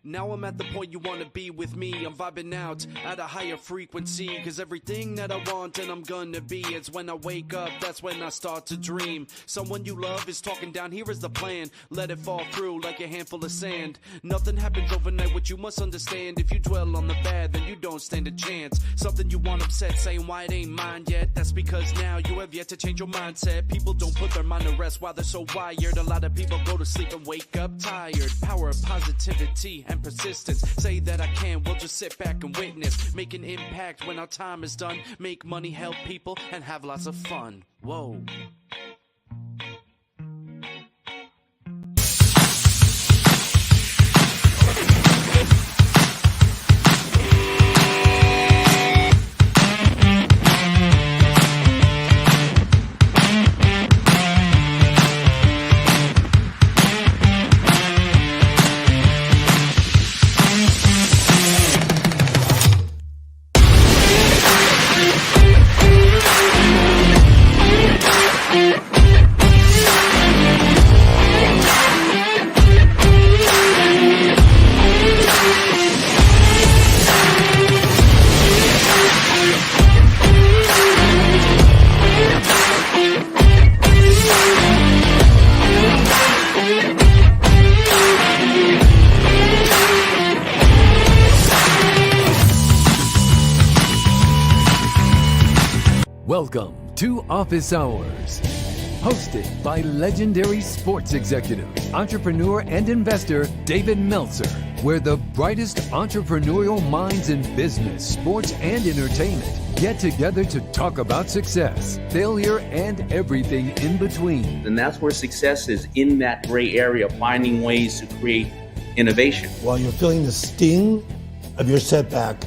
Now I'm at the point you wanna be with me. I'm vibing out at a higher frequency, cause everything that I want and I'm gonna be, it's when I wake up, that's when I start to dream. Someone you love is talking down, here is the plan. Let it fall through like a handful of sand. Nothing happens overnight, what you must understand. If you dwell on the bad, then you don't stand a chance. Something you want upset, saying why it ain't mine yet. That's because now you have yet to change your mindset. People don't put their mind to rest while they're so wired. A lot of people go to sleep and wake up tired. Power of positivity and persistence. Say that I can, we'll just sit back and witness. Make an impact when our time is done. Make money, help people, and have lots of fun. Whoa. Welcome to Office Hours, hosted by legendary sports executive, entrepreneur, and investor David Meltzer, where the brightest entrepreneurial minds in business, sports, and entertainment get together to talk about success, failure, and everything in between. And that's where success is, in that gray area, finding ways to create innovation. While you're feeling the sting of your setback,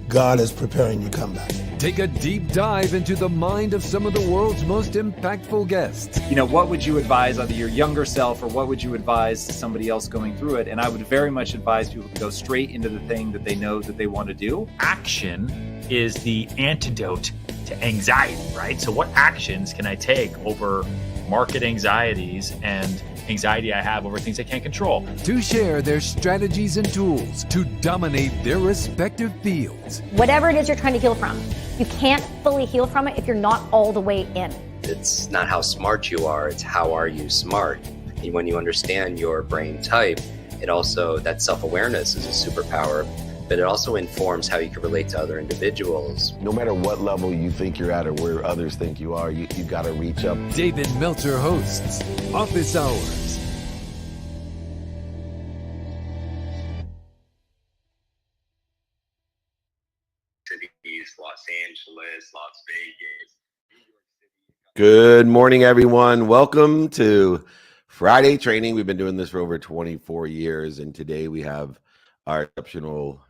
God is preparing your comeback. Take a deep dive into the mind of some of the world's most impactful guests. You know, what would you advise either your younger self or what would you advise to somebody else going through it? And I would very much advise people to go straight into the thing that they know that they want to do. Action is the antidote to anxiety, right? So what actions can I take over market anxieties and anxiety I have over things I can't control? To share their strategies and tools to dominate their respective fields. Whatever it is you're trying to heal from, you can't fully heal from it if you're not all the way in. It's not how smart you are, it's how are you smart. And when you understand your brain type, it also, that self-awareness is a superpower, but it also informs how you can relate to other individuals. No matter what level you think you're at or where others think you are, you got to reach up. David Meltzer hosts Office Hours. Cities, Los Angeles, Las Vegas. Good morning, everyone. Welcome to Friday Training. We've been doing this for over 24 years, and today we have our exceptional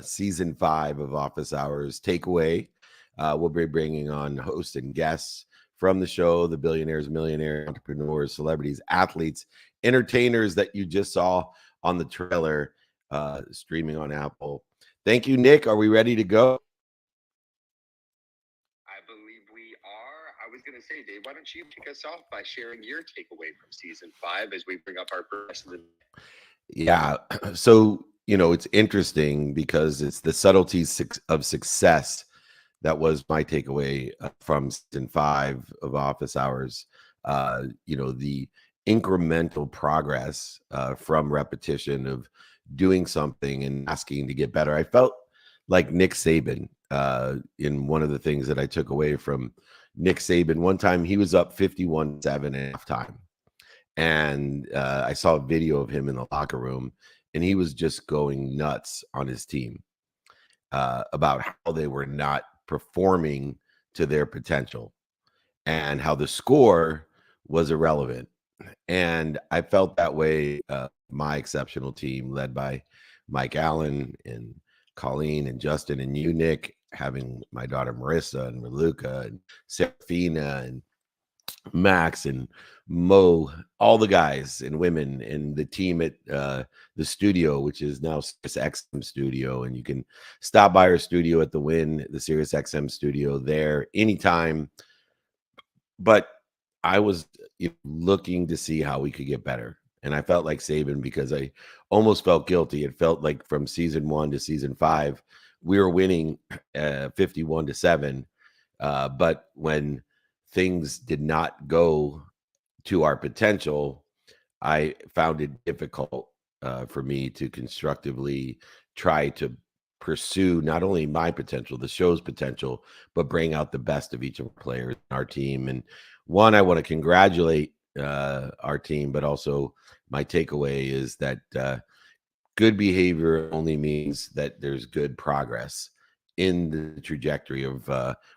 season 5 of Office Hours takeaway. We'll be bringing on hosts and guests from the show, the billionaires, millionaires, entrepreneurs, celebrities, athletes, entertainers that you just saw on the trailer streaming on Apple. Thank you, Nick. Are we ready to go? I believe we are. I was going to say, Dave, why don't you kick us off by sharing your takeaway from season 5 as we bring up our questions? Yeah. So, you know, it's interesting because it's the subtleties of success that was my takeaway from season 5 of Office Hours. You know, the incremental progress from repetition of doing something and asking to get better. I felt like Nick Saban in one of the things that I took away from Nick Saban. One time he was up 51-7 at halftime, and I saw a video of him in the locker room, and he was just going nuts on his team about how they were not performing to their potential and how the score was irrelevant. And I felt that way. My exceptional team led by Mike Allen and Colleen and Justin and you, Nick, having my daughter Marissa and Raluca and Serafina and Max and Mo, all the guys and women and the team at the studio, which is now Sirius XM studio. And you can stop by our studio at the Wynn, the Sirius XM studio there anytime. But I was looking to see how we could get better. And I felt like Saban because I almost felt guilty. It felt like from season 1 to season 5, we were winning 51-7. But when things did not go to our potential, I found it difficult for me to constructively try to pursue not only my potential, the show's potential, but bring out the best of each of our players in our team. And one, I want to congratulate our team, but also my takeaway is that good behavior only means that there's good progress in the trajectory of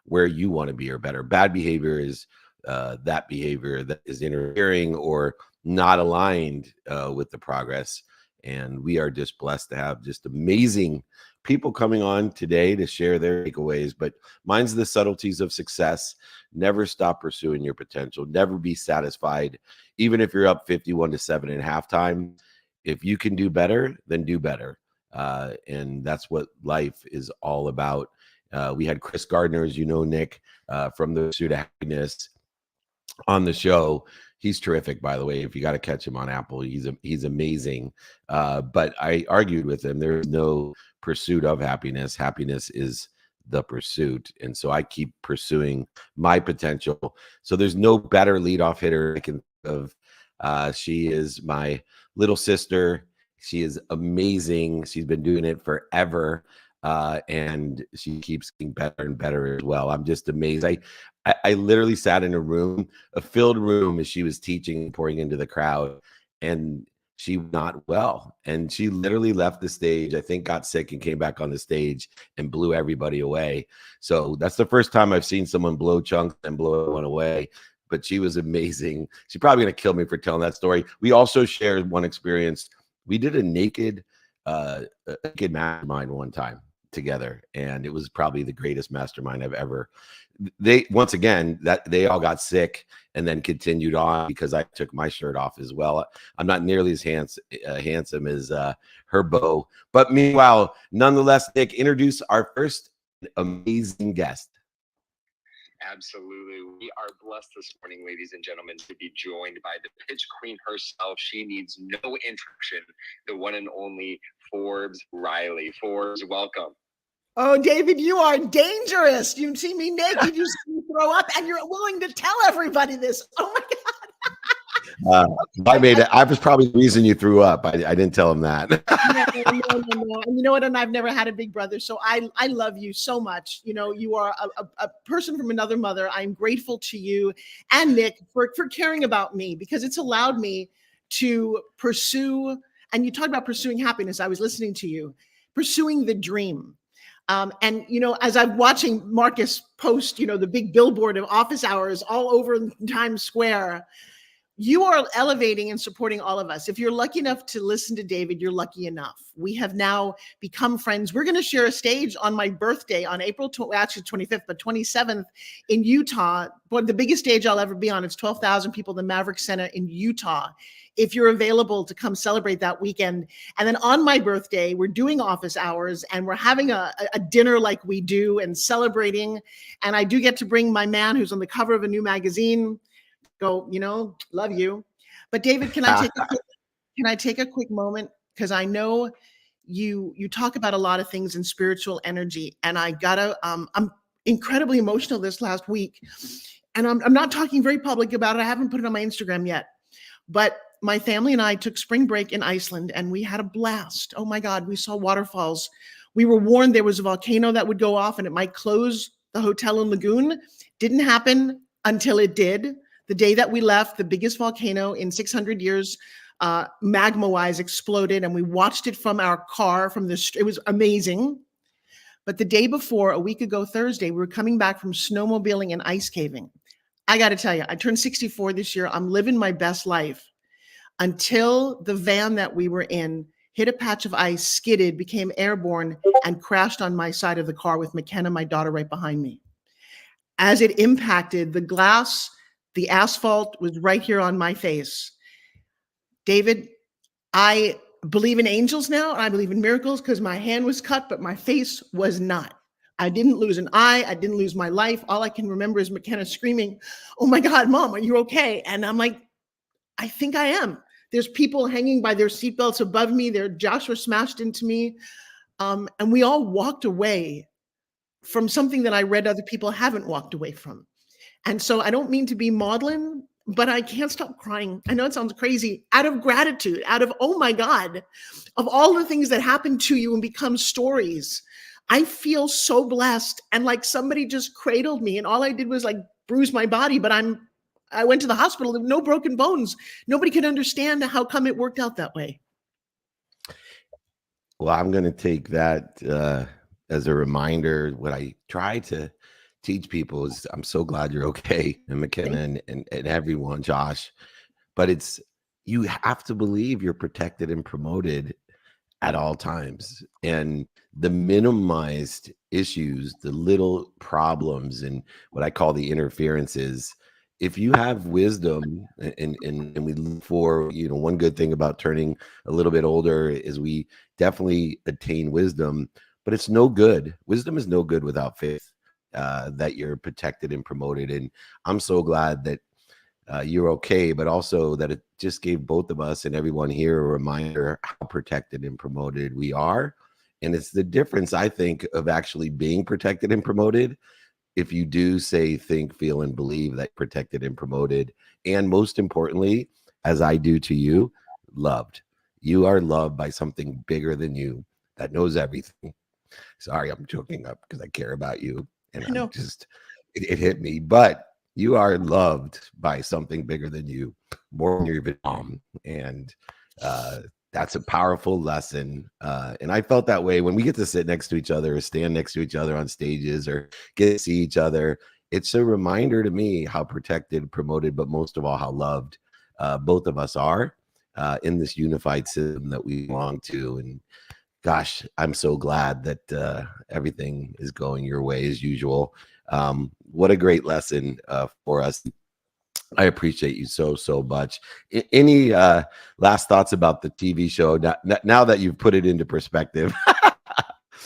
where you want to be or better. Bad behavior is that behavior that is interfering or not aligned with the progress. And we are just blessed to have just amazing people coming on today to share their takeaways. But mine's the subtleties of success. Never stop pursuing your potential. Never be satisfied. Even if you're up 51-7 at halftime, if you can do better, then do better. And that's what life is all about. We had Chris Gardner, as you know, Nick, from the Pursuit of Happiness on the show. He's terrific, by the way. If you got to catch him on Apple, he's amazing. But I argued with him. There is no pursuit of happiness. Happiness is the pursuit. And so I keep pursuing my potential. So there's no better leadoff hitter I can think of. She is my little sister. She is amazing. She's been doing it forever. And she keeps getting better and better as well. I'm just amazed. I literally sat in a room, a filled room, as she was teaching and pouring into the crowd, and she was not well. And she literally left the stage, I think got sick and came back on the stage and blew everybody away. So that's the first time I've seen someone blow chunks and blow everyone away. But she was amazing. She's probably going to kill me for telling that story. We also shared one experience. We did a naked mastermind one time together, and it was probably the greatest mastermind I've ever. Once again, that they all got sick and then continued on because I took my shirt off as well. I'm not nearly as handsome as her beau, but meanwhile, nonetheless, Nick, introduce our first amazing guest. Absolutely. We are blessed this morning, ladies and gentlemen, to be joined by the pitch queen herself. She needs no introduction, the one and only Forbes Riley. Forbes, welcome. Oh, David, you are dangerous. You see me naked, you see me throw up, and you're willing to tell everybody this. Oh, my God. I was probably the reason you threw up. I didn't tell him that. No. And you know what? And I've never had a big brother, so I love you so much. You know, you are a person from another mother. I'm grateful to you and Nick for caring about me, because it's allowed me to pursue, and you talked about pursuing happiness. I was listening to you, pursuing the dream. And, you know, as I'm watching Marcus post, you know, the big billboard of office hours all over Times Square, you are elevating and supporting all of us. If you're lucky enough to listen to David, you're lucky enough. We have now become friends. We're going to share a stage on my birthday on April 25th, but 27th in Utah. But the biggest stage I'll ever be on. It's 12,000 people, the Maverick Center in Utah. If you're available to come celebrate that weekend. And then on my birthday, we're doing office hours and we're having a dinner like we do and celebrating. And I do get to bring my man who's on the cover of a new magazine. Go, you know, love you. But David, can I take a quick moment? Because I know you talk about a lot of things in spiritual energy. And I gotta, I'm incredibly emotional this last week. And I'm not talking very public about it. I haven't put it on my Instagram yet. But my family and I took spring break in Iceland and we had a blast. Oh my God, we saw waterfalls. We were warned there was a volcano that would go off and it might close the hotel and lagoon. Didn't happen until it did. The day that we left, the biggest volcano in 600 years, magma-wise, exploded, and we watched it from our car. It was amazing. But the day before, a week ago Thursday, we were coming back from snowmobiling and ice caving. I got to tell you, I turned 64 this year. I'm living my best life until the van that we were in hit a patch of ice, skidded, became airborne, and crashed on my side of the car with McKenna, my daughter, right behind me. As it impacted the glass, the asphalt was right here on my face. David, I believe in angels now, and I believe in miracles because my hand was cut, but my face was not. I didn't lose an eye. I didn't lose my life. All I can remember is McKenna screaming, "Oh my God, Mom, are you okay?" And I'm like, I think I am. There's people hanging by their seatbelts above me. Joshua smashed into me. And we all walked away from something that I read other people haven't walked away from. And so I don't mean to be maudlin, but I can't stop crying. I know it sounds crazy, out of gratitude, out of, oh my God, of all the things that happen to you and become stories. I feel so blessed, and like somebody just cradled me, and all I did was like bruise my body, but I went to the hospital, there were no broken bones. Nobody could understand how come it worked out that way. Well, I'm going to take that as a reminder. What I try to teach people is, I'm so glad you're okay, and McKenna and everyone, Josh, but it's, you have to believe you're protected and promoted at all times. And the minimized issues, the little problems, and what I call the interferences, if you have wisdom, and we look for, you know, one good thing about turning a little bit older is we definitely attain wisdom, but it's no good. Wisdom is no good without faith that you're protected and promoted. And I'm so glad that you're okay, but also that it just gave both of us and everyone here a reminder how protected and promoted we are. And it's the difference, I think, of actually being protected and promoted. If you do say, think, feel, and believe that protected and promoted, and most importantly, as I do to you, loved. You are loved by something bigger than you that knows everything. Sorry, I'm joking up because I care about you. And I'm just, it hit me. But you are loved by something bigger than you, more than your even mom. And that's a powerful lesson. And I felt that way when we get to sit next to each other or stand next to each other on stages or get to see each other. It's a reminder to me how protected, promoted, but most of all, how loved both of us are in this unified system that we belong to. And gosh, I'm so glad that everything is going your way as usual. What a great lesson for us. I appreciate you so much. Any last thoughts about the TV show now that you've put it into perspective?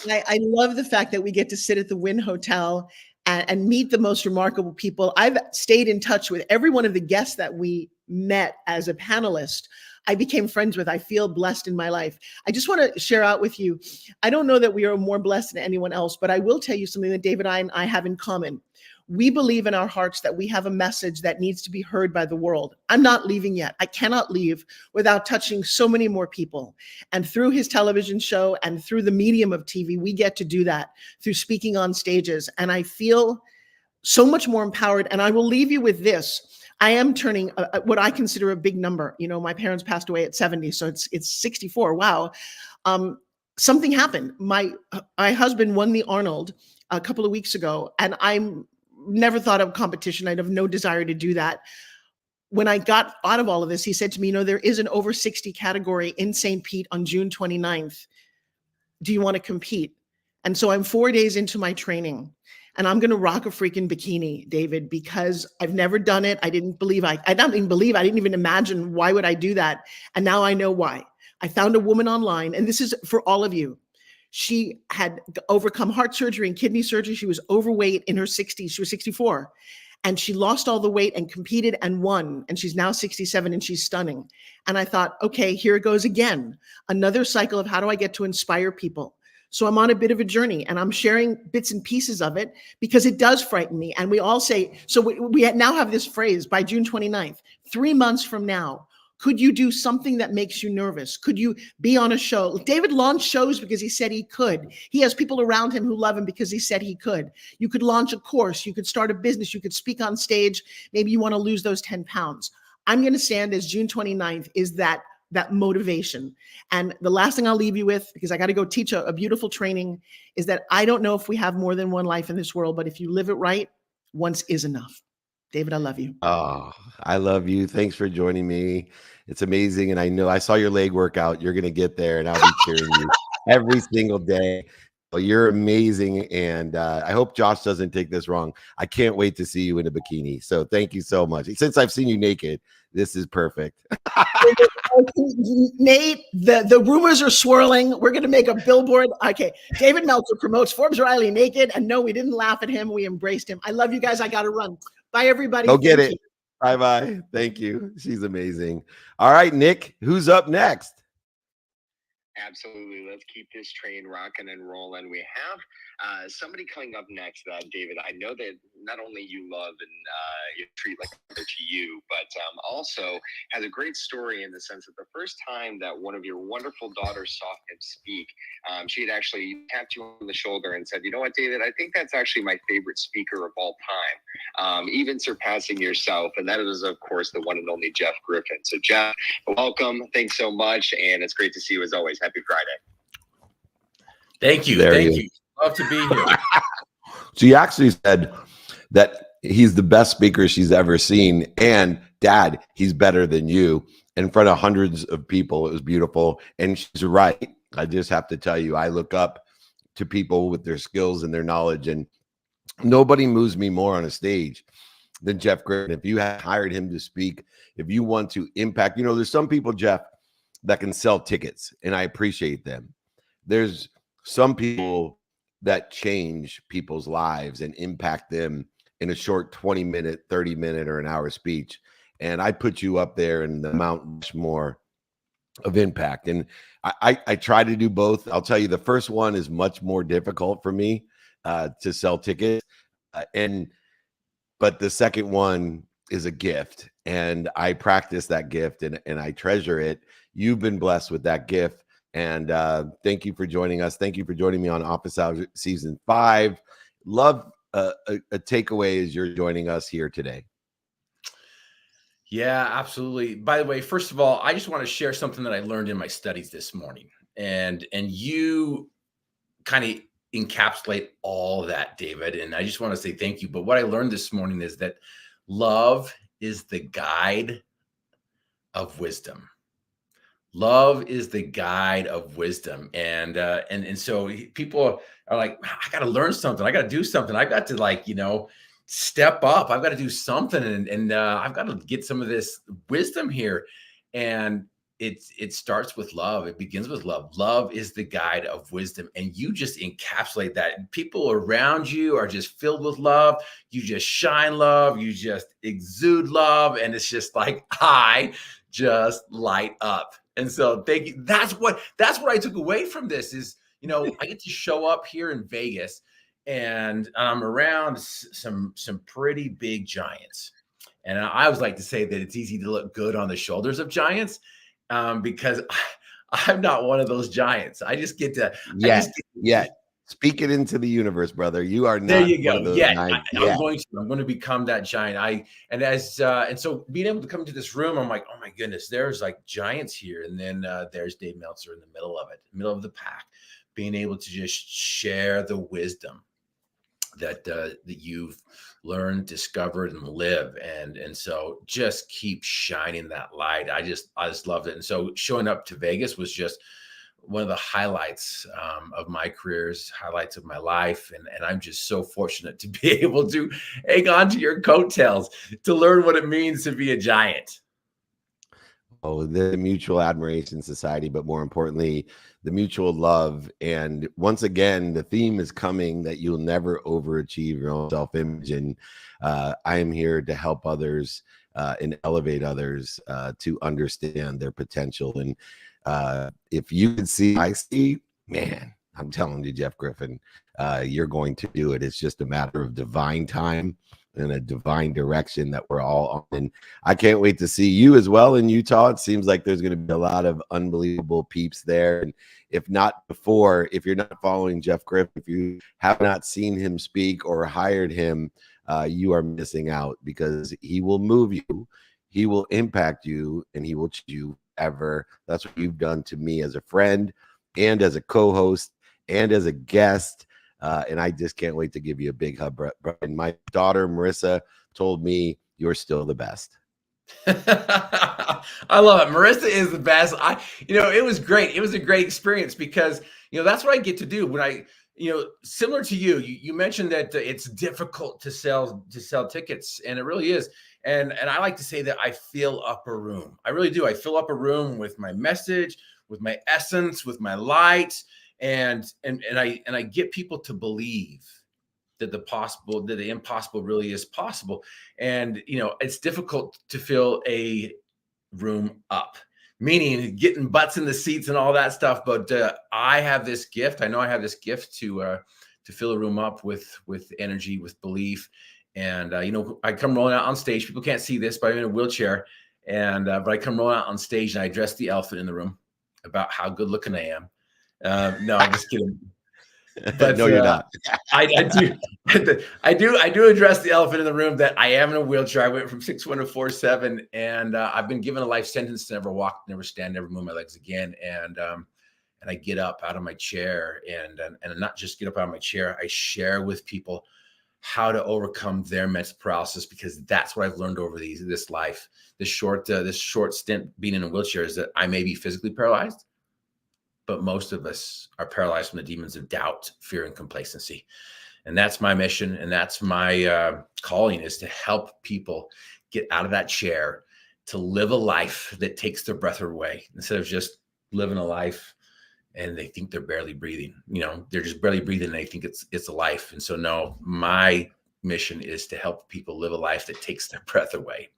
I love the fact that we get to sit at the Wynn Hotel and meet the most remarkable people. I've stayed in touch with every one of the guests that we met as a panelist. I became friends with. I feel blessed in my life. I just want to share out with you. I don't know that we are more blessed than anyone else, but I will tell you something that David and I have in common. We believe in our hearts that we have a message that needs to be heard by the world. I'm not leaving yet. I cannot leave without touching so many more people. And through his television show and through the medium of TV, we get to do that through speaking on stages. And I feel so much more empowered. And I will leave you with this. I am turning what I consider a big number. You know, my parents passed away at 70, so it's 64. Wow. Something happened. My husband won the Arnold a couple of weeks ago, and I'm never thought of competition. I'd have no desire to do that. When I got out of all of this, he said to me, you know, there is an over 60 category in St. Pete on June 29th. Do you want to compete? And so I'm 4 days into my training, and I'm going to rock a freaking bikini, David, because I've never done it. I didn't even imagine, why would I do that? And now I know why. I found a woman online, and this is for all of you. She had overcome heart surgery and kidney surgery. She was overweight in her 60s. She was 64. And she lost all the weight and competed and won. And she's now 67 and she's stunning. And I thought, okay, here it goes again. Another cycle of how do I get to inspire people? So I'm on a bit of a journey, and I'm sharing bits and pieces of it because it does frighten me. And we all say, so we now have this phrase, by June 29th, 3 months from now, could you do something that makes you nervous? Could you be on a show? David launched shows because he said he could. He has people around him who love him because he said he could. You could launch a course. You could start a business. You could speak on stage. Maybe you want to lose those 10 pounds. I'm going to stand as June 29th is that motivation. And the last thing I'll leave you with, because I got to go teach a beautiful training, is that I don't know if we have more than one life in this world, but if you live it right, once is enough. David, I love you. Oh, I love you. Thanks for joining me. It's amazing. And I know I saw your leg workout. You're going to get there, and I'll be cheering you every single day. Well, you're amazing. And I hope Josh doesn't take this wrong. I can't wait to see you in a bikini. So thank you so much. Since I've seen you naked, this is perfect. Nate, the rumors are swirling. We're going to make a billboard. Okay. David Meltzer promotes Forbes Riley naked. And no, we didn't laugh at him. We embraced him. I love you guys. I got to run. Bye, everybody. Go get it. Bye-bye. Thank you. She's amazing. All right, Nick, who's up next? Absolutely. Let's keep this train rocking and rolling. We have somebody coming up next, David. I know that not only you love and you treat like a brother to you, but also has a great story in the sense that the first time that one of your wonderful daughters saw him speak, she had actually tapped you on the shoulder and said, "You know what, David, I think that's actually my favorite speaker of all time, even surpassing yourself." And that is, of course, the one and only Jeff Griffin. So, Jeff, welcome. Thanks so much. And it's great to see you as always. Happy Friday. Thank you. Thank you. Love to be here. She actually said that he's the best speaker she's ever seen. And Dad, he's better than you. In front of hundreds of people. It was beautiful. And she's right. I just have to tell you, I look up to people with their skills and their knowledge. And nobody moves me more on a stage than Jeff Griffin. If you had hired him to speak, if you want to impact, there's some people, Jeff, that can sell tickets, and I appreciate them. There's some people that change people's lives and impact them in a short 20-minute, 30-minute, or an hour speech. And I put you up there in the Mount Rushmore of impact. And I try to do both. I'll tell you, the first one is much more difficult for me to sell tickets. But the second one is a gift, and I practice that gift and I treasure it. You've been blessed with that gift, and thank you for joining us. Thank you for joining me on Office Hours Season 5. Love a takeaway as you're joining us here today. Yeah, absolutely. By the way, first of all, I just want to share something that I learned in my studies this morning, and you kind of encapsulate all that, David. And I just want to say thank you. But what I learned this morning is that love is the guide of wisdom. Love is the guide of wisdom. And so people are like, I got to learn something. I got to do something. I got to step up. I've got to do something. And I've got to get some of this wisdom here. And it starts with love. It begins with love. Love is the guide of wisdom. And you just encapsulate that. People around you are just filled with love. You just shine love. You just exude love. And it's just like, I just light up. And so thank you. That's what I took away from this is, I get to show up here in Vegas and I'm around some pretty big giants. And I always like to say that it's easy to look good on the shoulders of giants because I'm not one of those giants. I just get to speak it into the universe, brother. You are not. There you go. One of those I'm going to become that giant. And so being able to come to this room, I'm like, oh my goodness, there's like giants here. And then there's Dave Meltzer in the middle of it, middle of the pack, being able to just share the wisdom that you've learned, discovered, and live. And so just keep shining that light. I just loved it. And so showing up to Vegas was just one of the highlights of my careers, highlights of my life. And I'm just so fortunate to be able to hang on to your coattails to learn what it means to be a giant. Oh, the mutual admiration society, but more importantly, the mutual love. And once again, the theme is coming that you'll never overachieve your own self-image. And I am here to help others and elevate others to understand their potential. And if you can see, I see, man, I'm telling you, Jeff Griffin, you're going to do it. It's just a matter of divine time and a divine direction that we're all on. And I can't wait to see you as well in Utah. It seems like there's going to be a lot of unbelievable peeps there. And if not before, if you're not following Jeff Griffin, if you have not seen him speak or hired him, you are missing out because he will move you, he will impact you, and he will change you ever. That's what you've done to me as a friend and as a co-host and as a guest. And I just can't wait to give you a big hug. And my daughter, Marissa, told me you're still the best. I love it. Marissa is the best. It was great. It was a great experience because, that's what I get to do when I, similar to you mentioned that it's difficult to sell tickets, and it really is. And I like to say that I fill up a room. I really do. I fill up a room with my message, with my essence, with my light. And I get people to believe that the impossible really is possible. And, it's difficult to fill a room up, meaning getting butts in the seats and all that stuff. But I have this gift. I know I have this gift to fill a room up with energy, with belief. And, I come rolling out on stage. People can't see this, but I'm in a wheelchair. And but I come rolling out on stage and I address the elephant in the room about how good looking I am. No, I'm just kidding. But no, you're not. I do address the elephant in the room that I am in a wheelchair. I went from 6'1" to 4'7", and I've been given a life sentence to never walk, never stand, never move my legs again. And I get up out of my chair and not just get up out of my chair. I share with people how to overcome their mental paralysis, because that's what I've learned over this life, this short stint being in a wheelchair, is that I may be physically paralyzed, but most of us are paralyzed from the demons of doubt, fear, and complacency. And that's my mission. And that's my calling, is to help people get out of that chair, to live a life that takes their breath away, instead of just living a life and they think they're barely breathing. They're just barely breathing and they think it's a life. And so, no, my mission is to help people live a life that takes their breath away.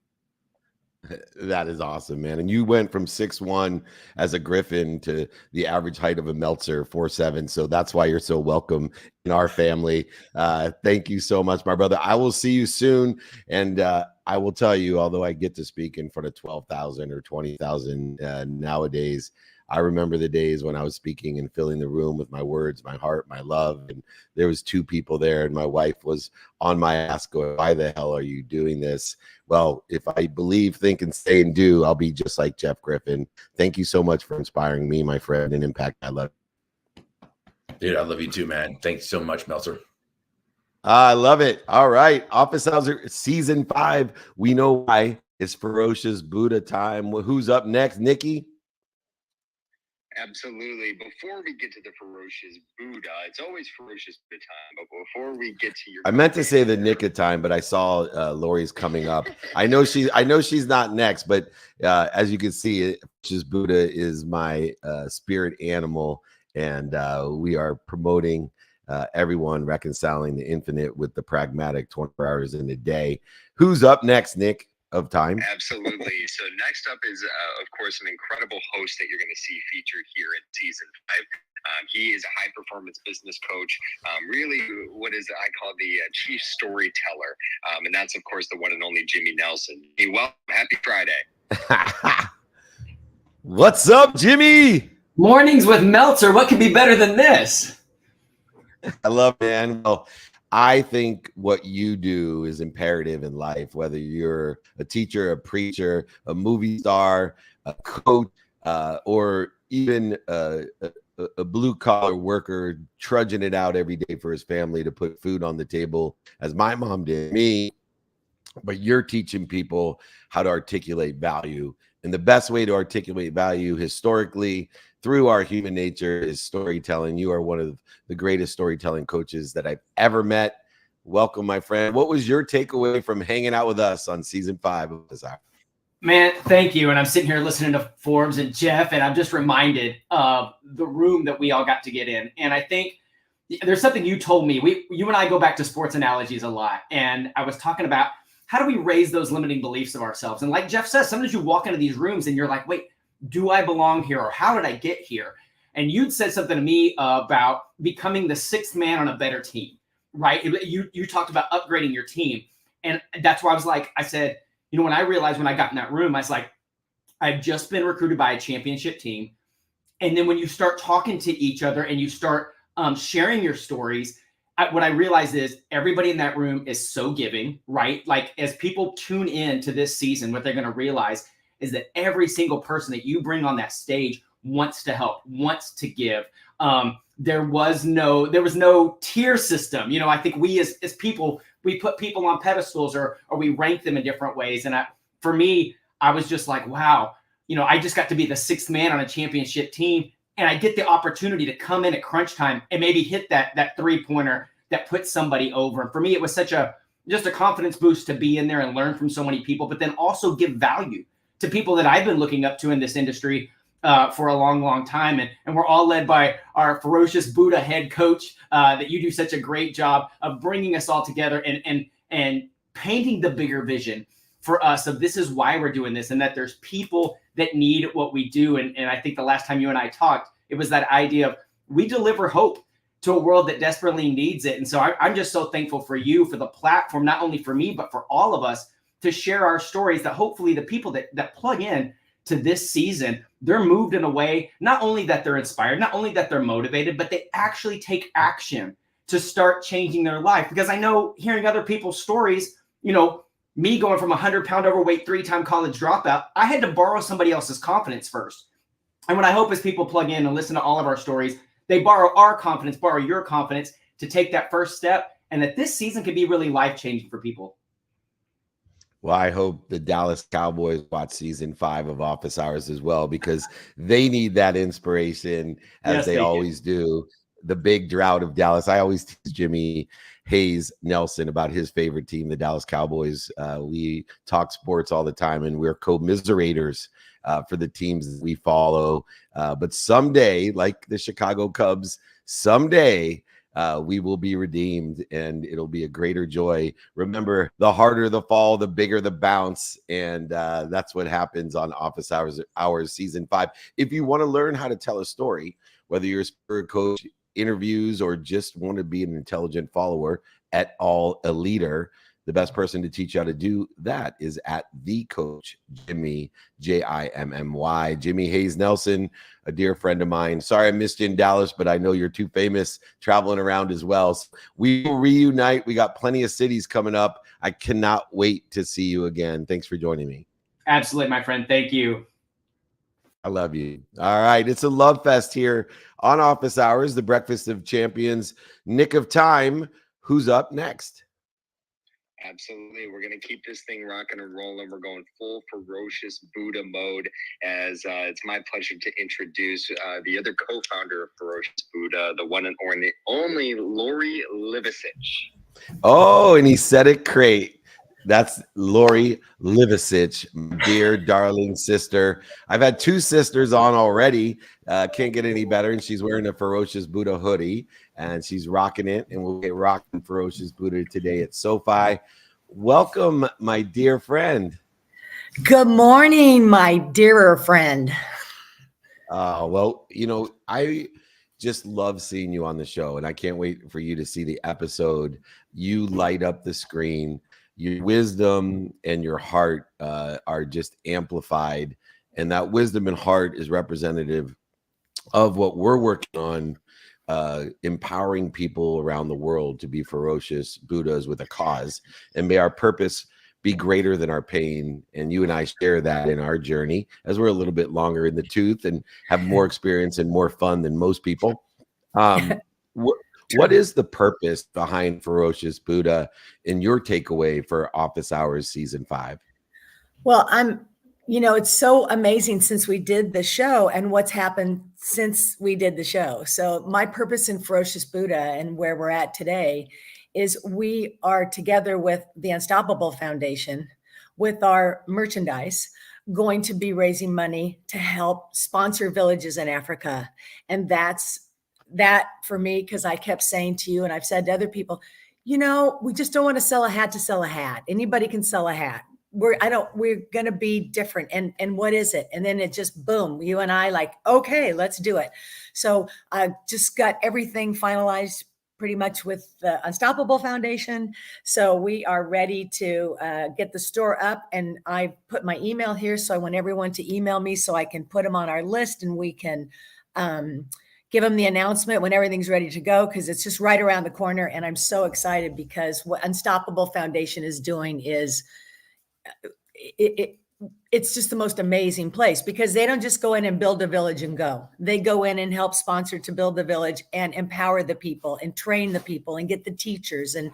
That is awesome, man. And you went from 6'1" as a Griffin to the average height of a Meltzer, 4'7". So that's why you're so welcome in our family. Thank you so much, my brother. I will see you soon. And I will tell you, although I get to speak in front of 12,000 or 20,000 nowadays, I remember the days when I was speaking and filling the room with my words, my heart, my love. And there was 2 people there, and my wife was on my ass going, why the hell are you doing this? Well, if I believe, think, and say, and do, I'll be just like Jeff Griffin. Thank you so much for inspiring me, my friend, and impact. I love you. Dude, I love you too, man. Thanks so much, Meltzer. I love it. All right. Office Hours Season 5. We know why. It's Ferocious Buddha time. Who's up next, Nikki? Absolutely. Before we get to the Ferocious Buddha, it's always Ferocious Buddha time. But before we get to your, I meant to say the nick of time, but I saw Lori's coming up. I know she's not next, but as you can see, Ferocious Buddha is my spirit animal, and we are promoting everyone reconciling the infinite with the pragmatic 24 hours in a day. Who's up next, Nick? Of time. Absolutely. So next up is, of course, an incredible host that you're going to see featured here in season 5. He is a high performance business coach, really what is I call the chief storyteller. And that's, of course, the one and only Jimmy Nelson. Hey, welcome. Happy Friday. What's up, Jimmy? Mornings with Meltzer. What could be better than this? I love it, man. Well, I think what you do is imperative in life, whether you're a teacher, a preacher, a movie star, a coach, or even a blue-collar worker trudging it out every day for his family to put food on the table, as my mom did me. But you're teaching people how to articulate value. And the best way to articulate value historically through our human nature is storytelling. You are one of the greatest storytelling coaches that I've ever met. Welcome, my friend. What was your takeaway from hanging out with us on season 5 of Desire? Man, thank you. And I'm sitting here listening to Forbes and Jeff, and I'm just reminded of the room that we all got to get in. And I think there's something you told me. You and I go back to sports analogies a lot. And I was talking about how do we raise those limiting beliefs of ourselves? And like Jeff says, sometimes you walk into these rooms and you're like, wait, do I belong here? Or how did I get here? And you'd said something to me about becoming the 6th man on a better team, right? You talked about upgrading your team. And that's why I said, when I realized when I got in that room, I was like, I've just been recruited by a championship team. And then when you start talking to each other and you start sharing your stories, what I realized is everybody in that room is so giving, right? Like as people tune in to this season, what they're going to realize is that every single person that you bring on that stage wants to help, wants to give. There was no tier system. I think we as people, we put people on pedestals or we rank them in different ways. And for me, I was just like, wow, I just got to be the 6th man on a championship team. And I get the opportunity to come in at crunch time and maybe hit that 3-pointer that puts somebody over. And for me, it was just a confidence boost to be in there and learn from so many people, but then also give value to people that I've been looking up to in this industry for a long, long time. And we're all led by our ferocious Buddha head coach that you do such a great job of bringing us all together and painting the bigger vision for us of this is why we're doing this and that there's people that need what we do. And I think the last time you and I talked, it was that idea of we deliver hope to a world that desperately needs it. And so I'm just so thankful for you, for the platform, not only for me, but for all of us to share our stories that hopefully the people that plug in to this season, they're moved in a way, not only that they're inspired, not only that they're motivated, but they actually take action to start changing their life. Because I know hearing other people's stories, you know, me going from 100-pound overweight, 3-time college dropout, I had to borrow somebody else's confidence first. And what I hope is people plug in and listen to all of our stories, they borrow our confidence, borrow your confidence to take that first step, and that this season could be really life-changing for people. Well, I hope the Dallas Cowboys watch season 5 of Office Hours as well, because they need that inspiration, as they always do. The big drought of Dallas. I always tease Jimmy Hayes Nelson about his favorite team, the Dallas Cowboys. We talk sports all the time, and we're commiserators for the teams that we follow. But someday, like the Chicago Cubs, someday we will be redeemed, and it'll be a greater joy. Remember, the harder the fall, the bigger the bounce, and that's what happens on Office Hours Season 5. If you want to learn how to tell a story, whether you're a spirit coach, interviews, or just want to be an intelligent follower at all, a leader, the best person to teach you how to do that is at the coach Jimmy, Jimmy, Jimmy Hayes Nelson, a dear friend of mine. Sorry I missed you in Dallas, but I know you're too famous traveling around as well. So we will reunite. We got plenty of cities coming up. I cannot wait to see you again. Thanks for joining me. Absolutely, my friend. Thank you. I love you. All right. It's a love fest here on Office Hours, the Breakfast of Champions. Nick of Time, who's up next? Absolutely. We're going to keep this thing rocking and rolling. We're going full ferocious Buddha mode, as it's my pleasure to introduce the other co-founder of Ferocious Buddha, the one and only Lori Livicich. Oh, and he said it great. That's Lori Livicich, dear darling sister. I've had 2 sisters on already. Can't get any better. And she's wearing a Ferocious Buddha hoodie, and she's rocking it. And we'll get rocking Ferocious Buddha today at SoFi. Welcome, my dear friend. Good morning, my dearer friend. Well, you know, I just love seeing you on the show, and I can't wait for you to see the episode. You light up the screen. Your wisdom and your heart are just amplified, and that wisdom and heart is representative of what we're working on, empowering people around the world to be ferocious Buddhas with a cause, and may our purpose be greater than our pain. And you and I share that in our journey, as we're a little bit longer in the tooth and have more experience and more fun than most people. What is the purpose behind Ferocious Buddha in your takeaway for Office Hours Season 5? Well, it's so amazing since we did the show and what's happened since we did the show. So my purpose in Ferocious Buddha and where we're at today is we are together with the Unstoppable Foundation, with our merchandise, going to be raising money to help sponsor villages in Africa. And that's that for me, because I kept saying to you, and I've said to other people, we just don't want to sell a hat to sell a hat. Anybody can sell a hat. We're going to be different. And what is it? And then it just, boom, you and I like, okay, let's do it. So I just got everything finalized pretty much with the Unstoppable Foundation. So we are ready to get the store up, and I put my email here. So I want everyone to email me so I can put them on our list, and we can, give them the announcement when everything's ready to go, because it's just right around the corner. And I'm so excited because what Unstoppable Foundation is doing is it's just the most amazing place, because they don't just go in and build a village and go. They go in and help sponsor to build the village and empower the people and train the people and get the teachers. And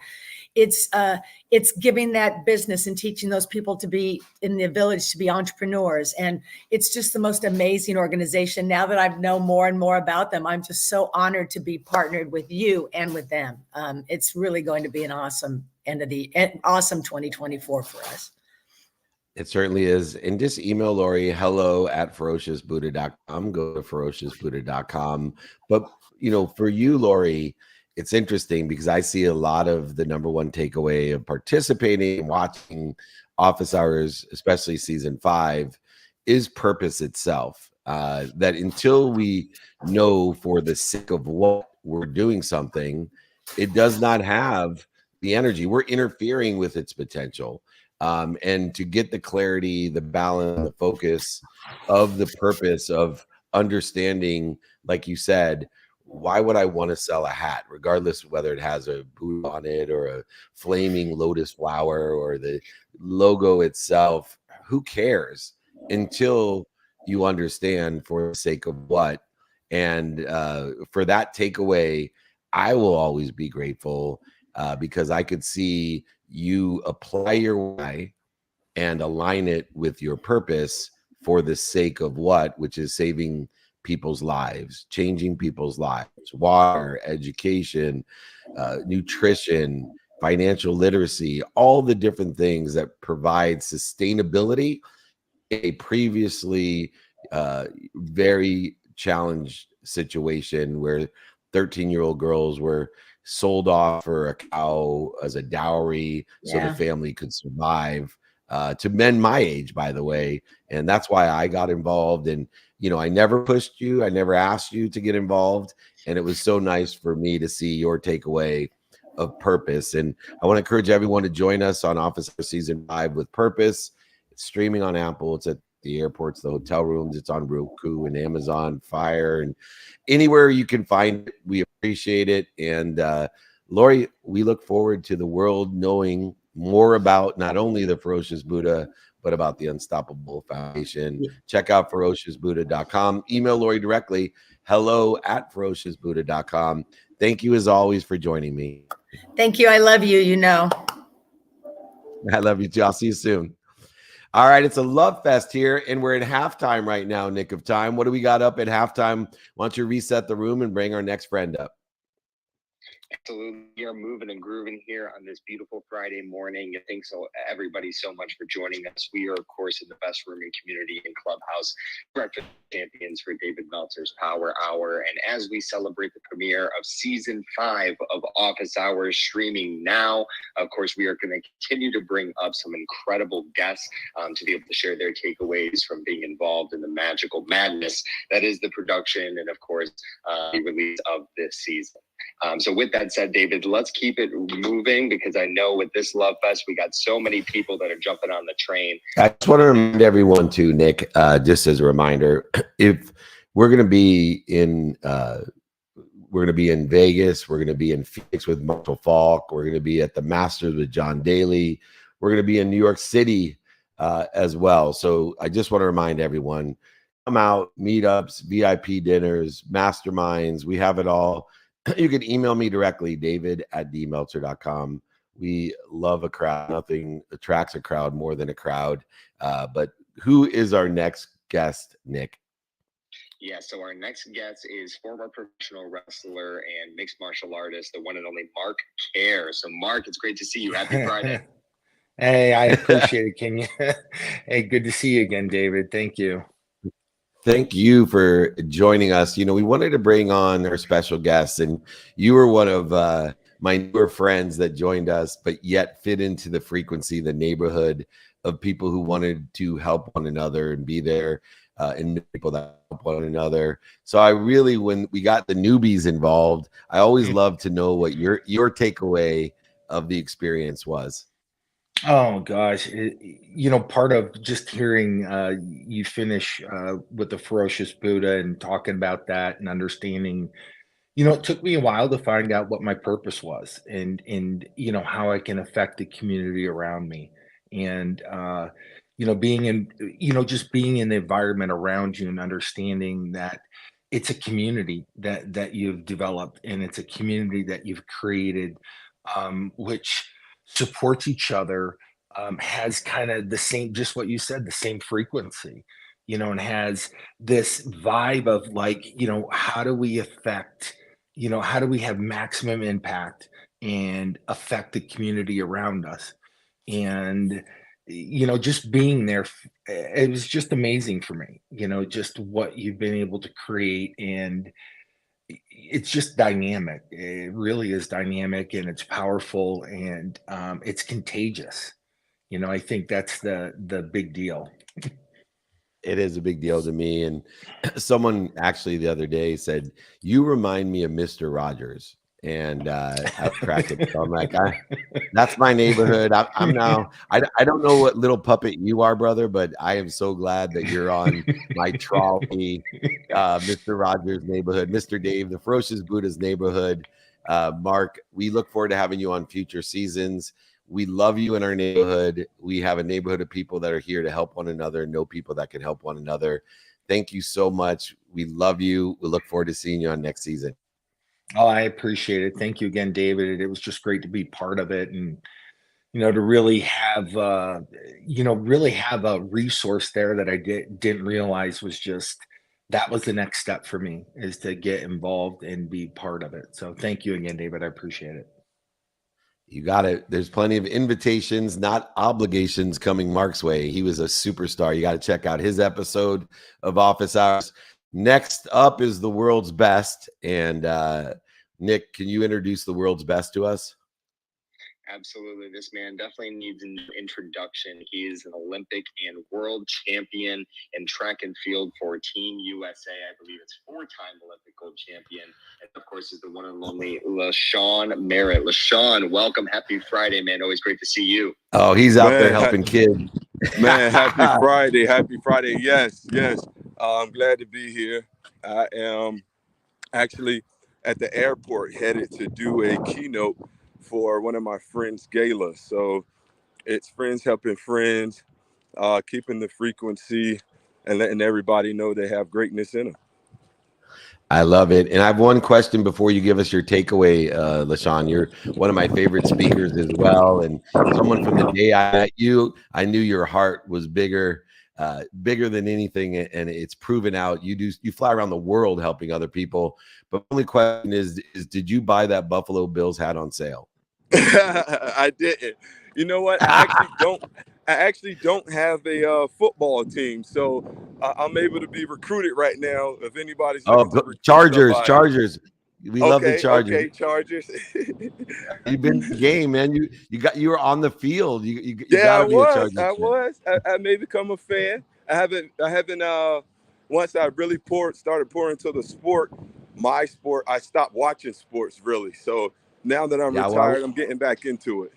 it's giving that business and teaching those people to be in the village, to be entrepreneurs. And it's just the most amazing organization. Now that I know more and more about them, I'm just so honored to be partnered with you and with them. It's really going to be an awesome awesome 2024 for us. It certainly is. And just email Lori, hello@ferociousbuddha.com. Go to ferociousbuddha.com. But, for you, Lori, it's interesting because I see a lot of the number one takeaway of participating and watching Office Hours, especially season 5, is purpose itself. That until we know for the sake of what we're doing something, it does not have the energy. We're interfering with its potential. And to get the clarity, the balance, the focus of the purpose of understanding, like you said, why would I want to sell a hat, regardless of whether it has a boot on it or a flaming lotus flower or the logo itself? Who cares until you understand for the sake of what? And for that takeaway, I will always be grateful because I could see you apply your why and align it with your purpose for the sake of what, which is saving people's lives, changing people's lives, water, education, nutrition, financial literacy, all the different things that provide sustainability in a previously very challenged situation where 13-year-old girls were sold off for a cow as a dowry so the family could survive, to men my age, by the way. And that's why I got involved. And, I never pushed you. I never asked you to get involved. And it was so nice for me to see your takeaway of purpose. And I want to encourage everyone to join us on Office Season 5 with Purpose. It's streaming on Apple. It's at the airports, the hotel rooms. It's on Roku and Amazon Fire and anywhere you can find it. We appreciate it. And Lori, we look forward to the world knowing more about not only the Ferocious Buddha, but about the Unstoppable Foundation. Check out ferociousbuddha.com. Email Lori directly, hello@ferociousbuddha.com. Thank you as always for joining me. Thank you. I love you. I love you too. I'll see you soon. All right, it's a love fest here, and we're at halftime right now, Nick of Time. What do we got up at halftime? Why don't you reset the room and bring our next friend up? Absolutely. We are moving and grooving here on this beautiful Friday morning. Thanks so everybody so much for joining us. We are, of course, in the best room in community and clubhouse, breakfast champions for David Meltzer's Power Hour. And as we celebrate the premiere of season 5 of Office Hours streaming now, of course, we are going to continue to bring up some incredible guests to be able to share their takeaways from being involved in the magical madness that is the production and, of course, the release of this season. So with that said, David, let's keep it moving because I know with this Love Fest, we got so many people that are jumping on the train. I just want to remind everyone too, Nick, just as a reminder, if we're going to be in Vegas, we're going to be in Phoenix with Marshall Falk, we're going to be at the Masters with John Daly, we're going to be in New York City as well. So I just want to remind everyone, come out, meetups, VIP dinners, masterminds, we have it all. You can email me directly, david@dmeltzer.com. We love a crowd. Nothing attracts a crowd more than a crowd. But who is our next guest, Nick? Yeah, so our next guest is former professional wrestler and mixed martial artist, the one and only Mark Kerr. So, Mark, it's great to see you. Happy Friday. Hey, I appreciate it, King. Hey, good to see you again, David. Thank you. Thank you for joining us. We wanted to bring on our special guests, and you were one of my newer friends that joined us, but yet fit into the frequency, the neighborhood of people who wanted to help one another and be there and people that help one another. So I really, when we got the newbies involved, I always love to know what your takeaway of the experience was. Oh gosh, part of just hearing you finish with the Ferocious Buddha and talking about that and understanding, it took me a while to find out what my purpose was and how I can affect the community around me. And being in, just being in the environment around you and understanding that it's a community that you've developed and it's a community that you've created, which supports each other, has kind of the same, just what you said, the same frequency, and has this vibe of like, how do we affect, how do we have maximum impact and affect the community around us? And just being there, it was just amazing for me, just what you've been able to create. And it's just dynamic. It really is dynamic, and it's powerful, and it's contagious. I think that's the big deal. It is a big deal to me. And someone actually the other day said, "You remind me of Mr. Rogers." And I cracked it. So I'm like, that's my neighborhood. I'm now, I don't know what little puppet you are, brother, but I am so glad that you're on my trolley, Mr. Rogers' neighborhood, Mr. Dave, the Ferocious Buddha's neighborhood. Mark, we look forward to having you on future seasons. We love you in our neighborhood. We have a neighborhood of people that are here to help one another, know people that can help one another. Thank you so much. We love you. We look forward to seeing you on next season. Oh, I appreciate it. Thank you again, David. It was just great to be part of it, and to really have really have a resource there that I didn't realize was just that was the next step for me, is to get involved and be part of it. So thank you again, David. I appreciate it. You got it. There's plenty of invitations, not obligations, coming Mark's way. He was a superstar. You got to check out his episode of Office Hours. Next up is the world's best. And Nick, can you introduce the world's best to us? Absolutely. This man definitely needs an introduction. He is an Olympic and world champion in track and field for Team USA. I believe it's 4-time Olympic gold champion. And of course, is the one and only Lesean Merritt. Lesean, welcome. Happy Friday, man. Always great to see you. Oh, he's out there helping kids. Man, happy Friday. Happy Friday. Yes. I'm glad to be here. I am actually at the airport headed to do a keynote for one of my friends' gala. So it's friends helping friends, keeping the frequency and letting everybody know they have greatness in them. I love it. And I have one question before you give us your takeaway, Lesean. You're one of my favorite speakers as well. And someone from the day I met you, I knew your heart was bigger than anything. And it's proven out. You fly around the world helping other people. But the only question is did you buy that Buffalo Bills hat on sale? I didn't. You know what? I actually don't have a football team, so I'm able to be recruited right now. If anybody's looking to recruit Chargers. We love the Chargers. Okay, Chargers. You've been in the game, man. You were on the field. You yeah, I was. I may become a fan. I haven't. Once I really started pouring into the sport, my sport, I stopped watching sports really. So now that I'm retired, I'm getting back into it.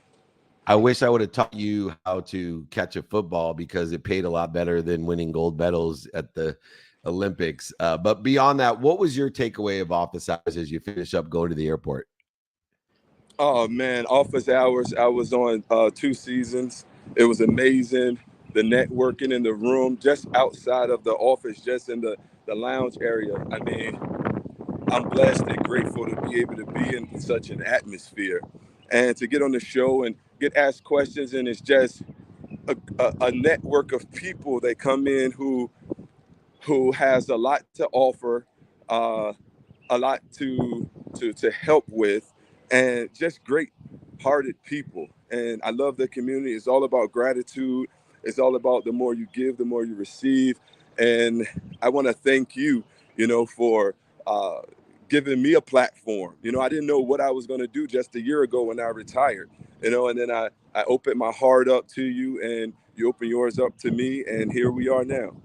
I wish I would have taught you how to catch a football, because it paid a lot better than winning gold medals at the Olympics. But beyond that, what was your takeaway of Office Hours as you finish up going to the airport? Oh, man, Office Hours. I was on 2 seasons. It was amazing. The networking in the room, just outside of the office, just in the lounge area. I mean, I'm blessed and grateful to be able to be in such an atmosphere and to get on the show and get asked questions. And it's just a network of people that come in who has a lot to offer, a lot to help with, and just great-hearted people. And I love the community. It's all about gratitude. It's all about the more you give, the more you receive. And I want to thank you, for giving me a platform. I didn't know what I was going to do just a year ago when I retired, and then I opened my heart up to you, and you opened yours up to me, and here we are now.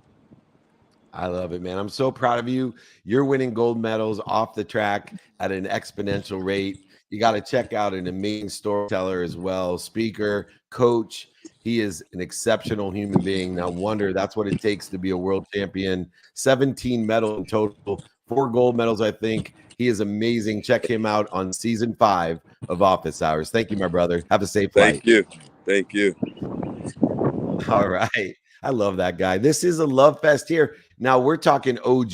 I love it, man. I'm so proud of you. You're winning gold medals off the track at an exponential rate. You got to check out an amazing storyteller as well, speaker, coach. He is an exceptional human being. No wonder that's what it takes to be a world champion. 17 medals in total, 4 gold medals, I think. He is amazing. Check him out on season 5 of Office Hours. Thank you, my brother. Have a safe flight. Thank you. All right. I love that guy. This is a love fest here. Now we're talking OG.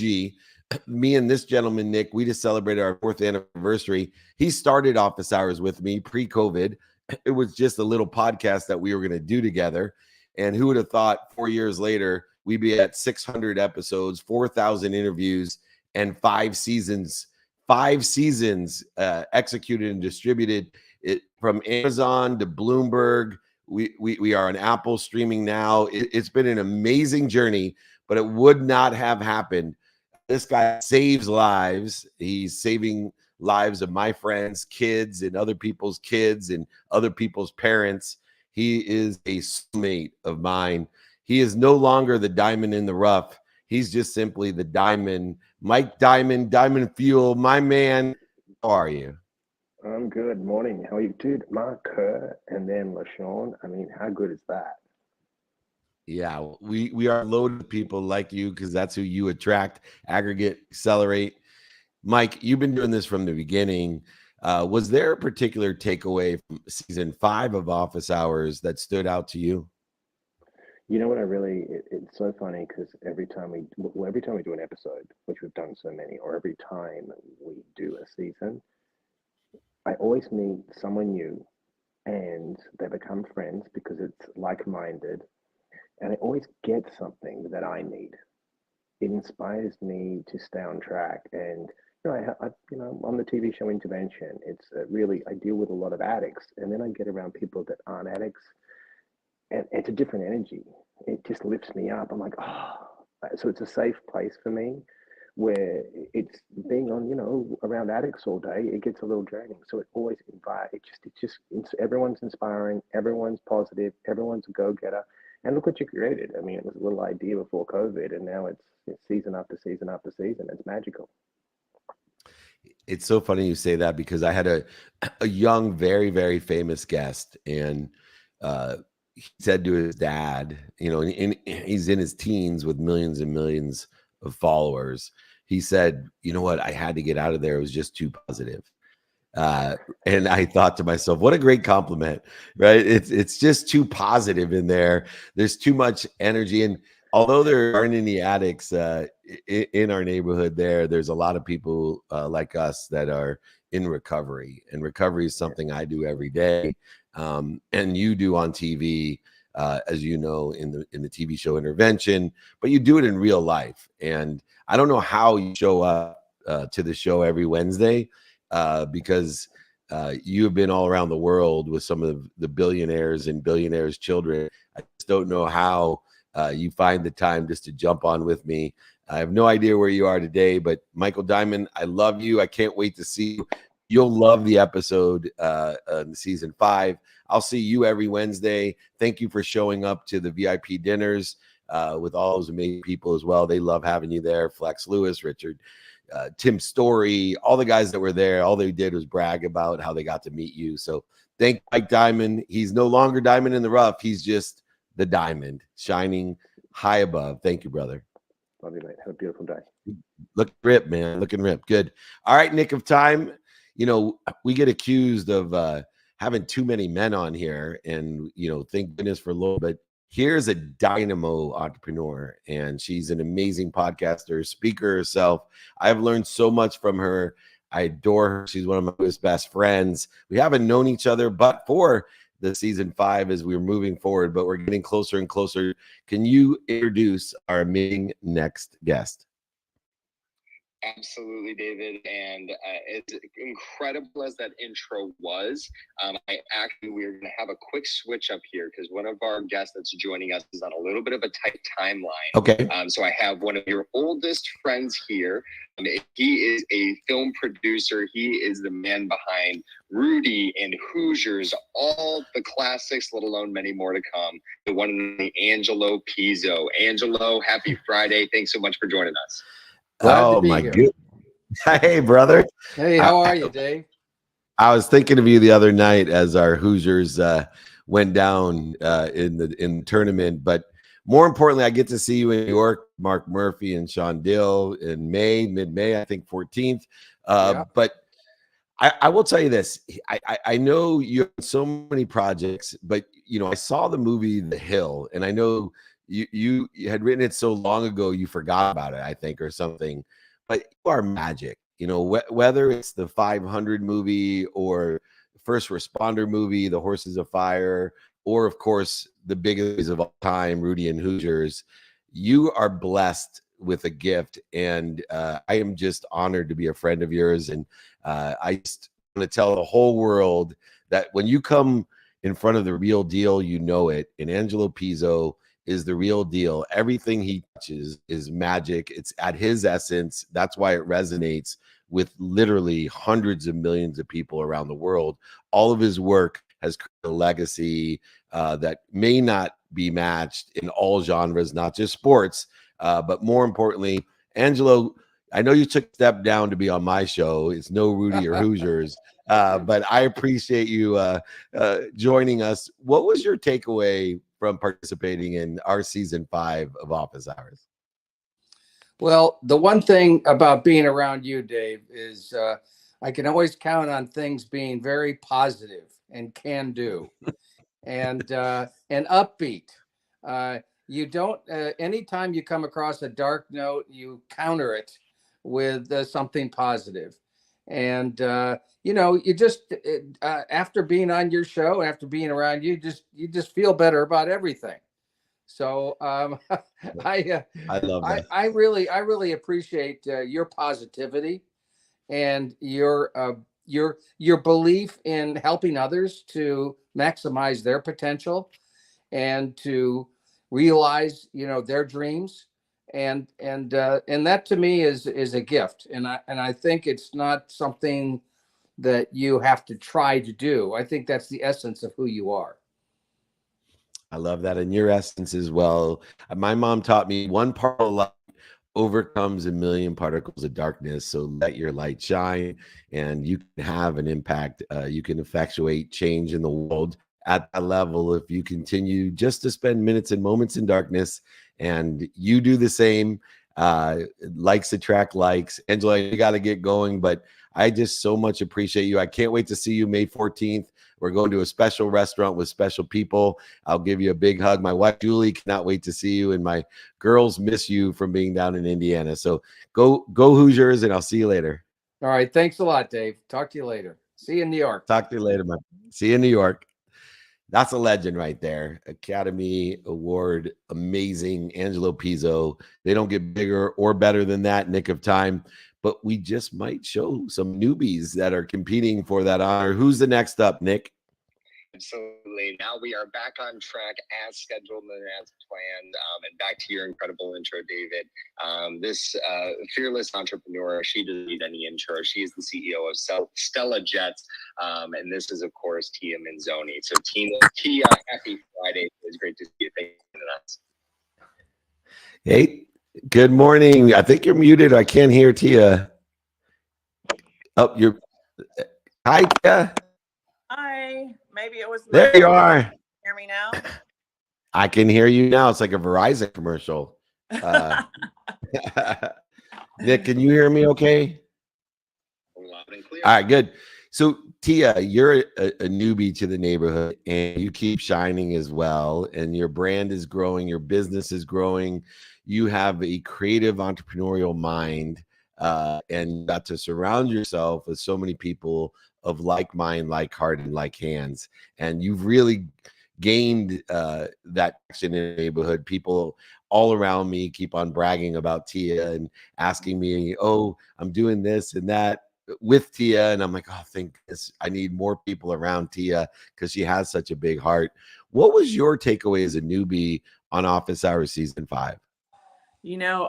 Me and this gentleman, Nick, we just celebrated our 4th anniversary. He started Office Hours with me pre-COVID. It was just a little podcast that we were going to do together. And who would have thought 4 years later, we'd be at 600 episodes, 4,000 interviews, and 5 seasons executed and distributed it from Amazon to Bloomberg. We are on Apple streaming now. It's been an amazing journey, but it would not have happened. This guy saves lives. He's saving lives of my friends' kids and other people's kids and other people's parents. He is a soulmate of mine. He is no longer the diamond in the rough. He's just simply the diamond. Mike Diamond, Diamond Fuel, my man. How are you? I'm good. Morning. How are you, dude? Mark, Kerr, and then Lesean. I mean, how good is that? Yeah, we are loaded with people like you because that's who you attract, aggregate, accelerate. Mike, you've been doing this from the beginning. Was there a particular takeaway from season 5 of Office Hours that stood out to you? You know what? It's so funny because every time we do an episode, which we've done so many, or every time we do a season, I always meet someone new, and they become friends because it's like-minded, and I always get something that I need. It inspires me to stay on track, and on the TV show Intervention, it's really, I deal with a lot of addicts, and then I get around people that aren't addicts, and it's a different energy. It just lifts me up. I'm like, oh, so it's a safe place for me where it's being on, around addicts all day, it gets a little draining. So it always everyone's inspiring, everyone's positive, everyone's a go-getter. And look what you created. I mean, it was a little idea before COVID, and now it's season after season after season. It's magical. It's so funny you say that because I had a young, very, very famous guest, and he said to his dad, he's in his teens with millions and millions of followers. He said, you know what? I had to get out of there. It was just too positive. And I thought to myself, what a great compliment, right? It's just too positive in there. There's too much energy. And although there aren't any addicts in our neighborhood, there's a lot of people like us that are in recovery. And recovery is something I do every day. And you do on TV, as you know, in the TV show Intervention, but you do it in real life. And I don't know how you show up to the show every Wednesday because you have been all around the world with some of the billionaires and billionaires' children. I just don't know how you find the time just to jump on with me. I have no idea where you are today, but Michael Diamond, I love you. I can't wait to see you. You'll love the episode in season 5. I'll see you every Wednesday. Thank you for showing up to the VIP dinners with all those amazing people as well. They love having you there. Flex Lewis, Richard, Tim Story, all the guys that were there. All they did was brag about how they got to meet you. So thank Mike Diamond. He's no longer diamond in the rough. He's just the diamond shining high above. Thank you, brother. Love you, mate. Have a beautiful day. Look ripped, man. Looking ripped. Good. All right, Nick of Time. We get accused of having too many men on here, and thank goodness for Lord, but here's a dynamo entrepreneur, and she's an amazing podcaster, speaker herself. I've learned so much from her. I adore her. She's one of my best friends. We haven't known each other, but for the season 5 as we're moving forward, but we're getting closer and closer. Can you introduce our amazing next guest? Absolutely, David. And as incredible as that intro was, we're going to have a quick switch up here because one of our guests that's joining us is on a little bit of a tight timeline. Okay. So I have one of your oldest friends here. He is a film producer. He is the man behind Rudy and Hoosiers, all the classics, let alone many more to come. The one and only Angelo Pizzo. Angelo, happy Friday. Thanks so much for joining us. Oh my goodness. Hey, brother. Hey, how are you, Dave? I was thinking of you the other night as our Hoosiers went down in the tournament, but more importantly, I get to see you in New York, Mark Murphy and Sean Dill in mid-May, I think 14th. But I will tell you this. I know you have so many projects, but I saw the movie The Hill, and I know you had written it so long ago you forgot about it, I think, or something. But you are magic. Whether it's the 500 movie or First Responder movie, The Horses of Fire, or of course the biggest of all time, Rudy and Hoosiers, you are blessed with a gift, and I am just honored to be a friend of yours. And I just want to tell the whole world that when you come in front of the real deal, you know it. And Angelo Pizzo is the real deal. Everything he touches is magic. It's at his essence. That's why it resonates with literally hundreds of millions of people around the world. All of his work has created a legacy that may not be matched in all genres, not just sports, but more importantly, Angelo, I know you took a step down to be on my show. It's no Rudy or Hoosiers, but I appreciate you joining us. What was your takeaway from participating in our season 5 of Office Hours? Well, the one thing about being around you, Dave, is I can always count on things being very positive and can do and upbeat. You don't, anytime you come across a dark note, you counter it with something positive. And, you just, after being on your show, after being around you just feel better about everything. So I love that. I really appreciate your positivity and your belief in helping others to maximize their potential and to realize, their dreams. And that to me is a gift. And I think it's not something that you have to try to do. I think that's the essence of who you are. I love that. And your essence as well. My mom taught me one particle of light overcomes a million particles of darkness. So let your light shine and you can have an impact. You can effectuate change in the world at that level if you continue just to spend minutes and moments in darkness. And you do the same. Likes attract likes. Angela, you got to get going, but I just so much appreciate you. I can't wait to see you May 14th. We're going to a special restaurant with special people. I'll give you a big hug. My wife, Julie, cannot wait to see you. And my girls miss you from being down in Indiana. So go Hoosiers, and I'll see you later. All right. Thanks a lot, Dave. Talk to you later. See you in New York. Talk to you later, man. See you in New York. That's a legend right there. Academy Award, amazing. Angelo Pizzo. They don't get bigger or better than that, nick of time. But we just might show some newbies that are competing for that honor. Who's the next up, Nick? Absolutely. Now we are back on track as scheduled and as planned. And back to your incredible intro, David. This fearless entrepreneur, she doesn't need any intro. She is the CEO of Stella Jets. And this is, of course, Tia Manzoni. So Tia, happy Friday. It's great to see you. Thank you for us. Hey, good morning. I think you're muted. I can't hear Tia. Oh, you're. Hi, Tia. Hi. Maybe it was. There you are. Hear me now? I can hear you now. It's like a Verizon commercial. Nick, can you hear me okay? Loud and clear. All right, good. So, Tia, you're a newbie to the neighborhood, and you keep shining as well. And your brand is growing. Your business is growing. You have a creative entrepreneurial mind, and got to surround yourself with so many people of like mind, like heart, and like hands. And you've really gained that action in the neighborhood. People all around me keep on bragging about Tia and asking me, oh, I'm doing this and that with Tia. And I'm like, oh, I need more people around Tia because she has such a big heart. What was your takeaway as a newbie on Office Hours Season 5?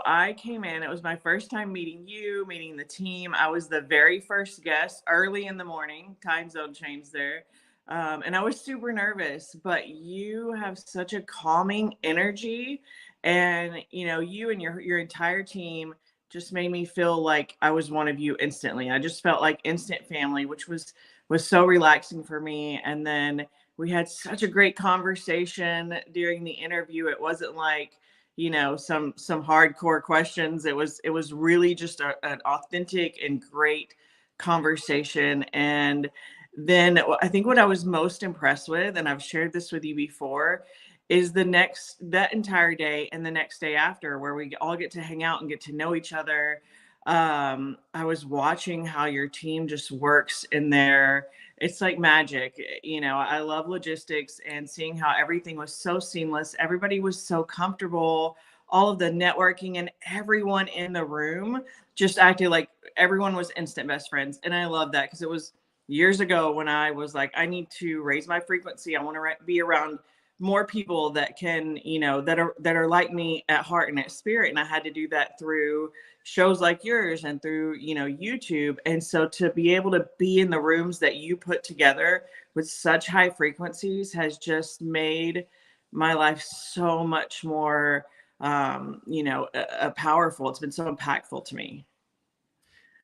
I came in, it was my first time meeting you, meeting the team. I was the very first guest early in the morning, time zone change there. And I was super nervous, but you have such a calming energy. And, you and your entire team just made me feel like I was one of you instantly. I just felt like instant family, which was so relaxing for me. And then we had such a great conversation during the interview. It wasn't like, some hardcore questions. It was really just an authentic and great conversation. And then I think what I was most impressed with, and I've shared this with you before, is that entire day and the next day after, where we all get to hang out and get to know each other. I was watching how your team just works in there. It's like magic. I love logistics, and seeing how everything was so seamless. Everybody was so comfortable. All of the networking and everyone in the room just acted like everyone was instant best friends. And I love that because years ago when I was like, I need to raise my frequency. I want to be around more people that can, that are like me at heart and at spirit. And I had to do that through shows like yours and through, YouTube. And so to be able to be in the rooms that you put together with such high frequencies has just made my life so much more, powerful. It's been so impactful to me.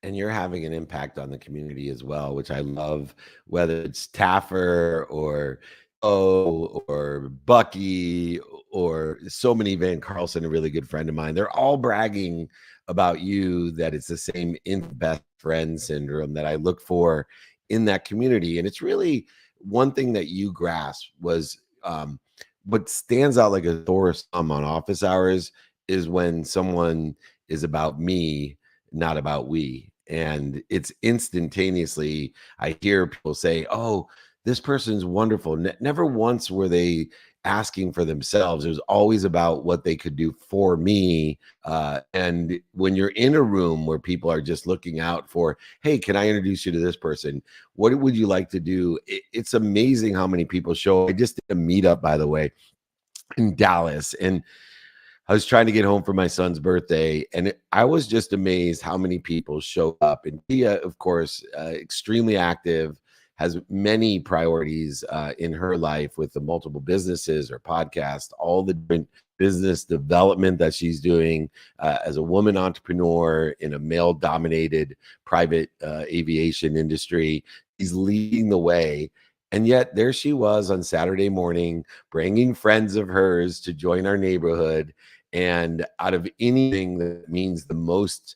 And you're having an impact on the community as well, which I love, whether it's Taffer or or Bucky or so many, Van Carlson, a really good friend of mine. They're all bragging about you, that it's the same in best friend syndrome that I look for in that community. And it's really one thing that you grasp was what stands out like a sore thumb on office hours is when someone is about me, not about we. And it's instantaneously, I hear people say, oh, this person's wonderful. Never once were they asking for themselves. It was always about what they could do for me. And when you're in a room where people are just looking out for, hey, can I introduce you to this person? What would you like to do? It's amazing how many people show. I just did a meetup, by the way, in Dallas, and I was trying to get home for my son's birthday, and I was just amazed how many people show up. And Tia, of course, extremely active, has many priorities in her life with the multiple businesses, her podcast, all the different business development that she's doing as a woman entrepreneur in a male-dominated private aviation industry. She's leading the way. And yet there she was on Saturday morning, bringing friends of hers to join our neighborhood. And out of anything that means the most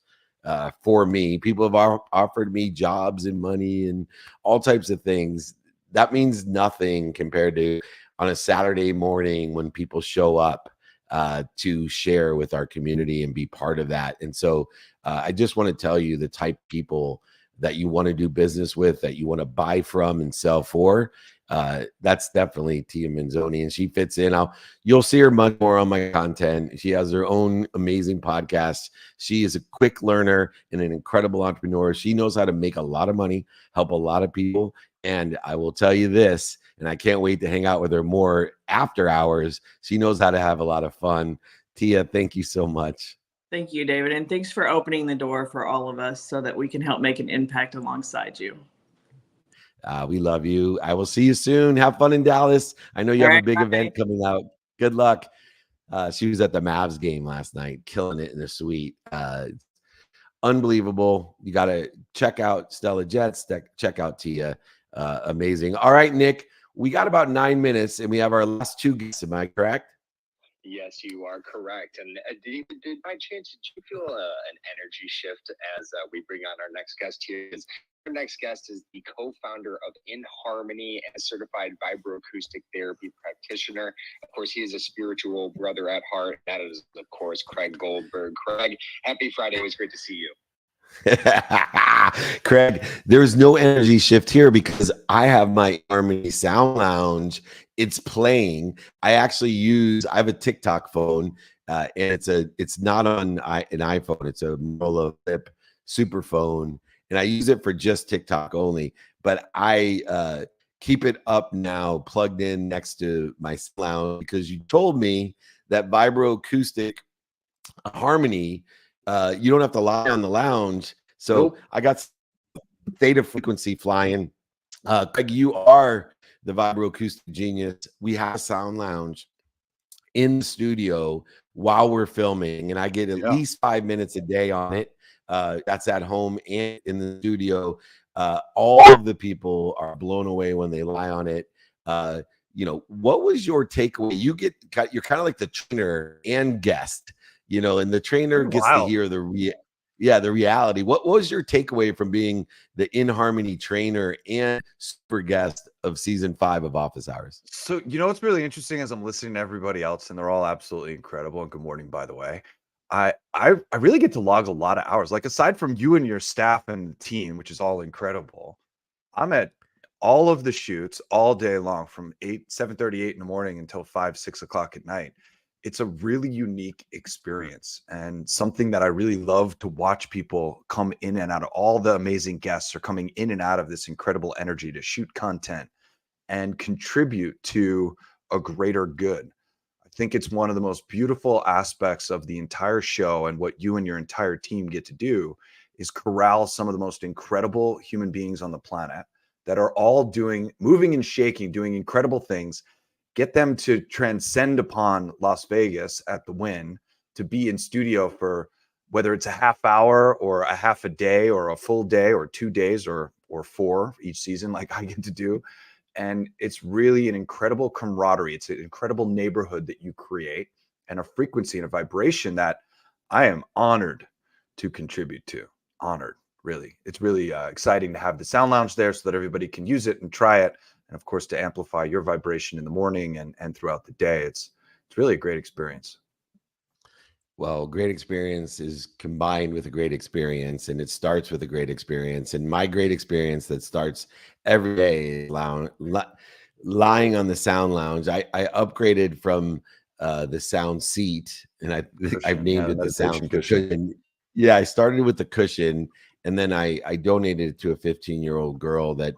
for me, people have offered me jobs and money and all types of things. That means nothing compared to on a Saturday morning when people show up to share with our community and be part of that. And so I just want to tell you the type of people that you want to do business with, that you want to buy from and sell for. That's definitely Tia Manzoni, and she fits in. You'll see her much more on my content. She has her own amazing podcast. She is a quick learner and an incredible entrepreneur. She knows how to make a lot of money, help a lot of people. And I will tell you this, and I can't wait to hang out with her more after hours. She knows how to have a lot of fun. Tia, thank you so much. Thank you, David. And thanks for opening the door for all of us so that we can help make an impact alongside you. We love you. I will see you soon. Have fun in Dallas. I know you have a big event coming out. Good luck. She was at the Mavs game last night, killing it in the suite. Unbelievable. You got to check out Stella Jets. Check out Tia. Amazing. All right, Nick, we got about 9 minutes and we have our last two guests. Am I correct? Yes, you are correct. And did by chance, did you feel an energy shift as we bring on our next guest here? Our next guest is the co-founder of In Harmony and a certified vibroacoustic therapy practitioner. Of course, he is a spiritual brother at heart. That is, of course, Craig Goldberg. Craig, happy Friday. It was great to see you. Craig, there's no energy shift here because I have my Harmony Sound Lounge. It's playing. I have a TikTok phone, and it's not on an iPhone. It's a Motorola Flip super phone, and I use it for just TikTok only. But I keep it up now, plugged in next to my lounge, because you told me that vibroacoustic harmony, you don't have to lie on the lounge. So nope. I got theta frequency flying. Craig, you are the vibroacoustic genius. We have a sound lounge in the studio while we're filming, and I get at least 5 minutes a day on it. That's at home and in the studio. All of the people are blown away when they lie on it. What was your takeaway? You're kind of like the trainer and guest, and the trainer gets to hear the reality. What was your takeaway from being the In Harmony trainer and super guest of season 5 of Office Hours? So, what's really interesting as I'm listening to everybody else, and they're all absolutely incredible. And good morning, by the way. I really get to log a lot of hours. Like, aside from you and your staff and the team, which is all incredible, I'm at all of the shoots all day long from 7:38 in the morning until 5, 6 o'clock at night. it's a really unique experience and something that I really love to watch people come in and out of. All the amazing guests are coming in and out of this incredible energy to shoot content and contribute to a greater good. I think it's one of the most beautiful aspects of the entire show, and what you and your entire team get to do is corral some of the most incredible human beings on the planet that are all moving and shaking, doing incredible things. Get them to transcend upon Las Vegas at the Wynn to be in studio for whether it's a half hour or a half a day or a full day or 2 days or 4 each season, like I get to do. And it's really an incredible camaraderie. It's an incredible neighborhood that you create, and a frequency and a vibration that I am honored to contribute to. Honored, really. It's really exciting to have the Sound Lounge there so that everybody can use it and try it. And of course, to amplify your vibration in the morning and throughout the day. It's really a great experience. Well, great experience is combined with a great experience, and it starts with a great experience. And my great experience that starts every day is lying on the Sound Lounge. I upgraded from the sound seat, and I've named it the sound cushion. Yeah, I started with the cushion, and then I donated it to a 15-year-old girl that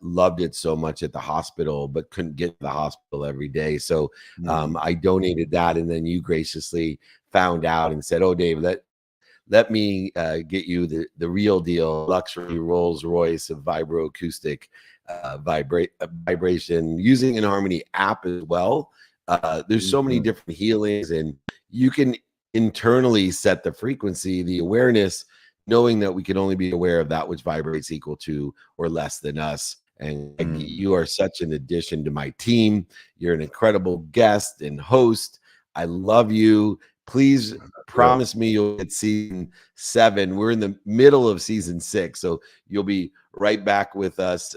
loved it so much at the hospital, but couldn't get to the hospital every day. So I donated that, and then you graciously found out and said, "Oh, Dave, let me get you the real deal, luxury Rolls Royce of vibroacoustic vibration using InHarmony app as well." There's so many different healings, and you can internally set the frequency, the awareness, knowing that we can only be aware of that which vibrates equal to or less than us. And you are such an addition to my team. You're an incredible guest and host. I love you. Please promise me you'll get season 7. We're in the middle of season 6, so you'll be right back with us.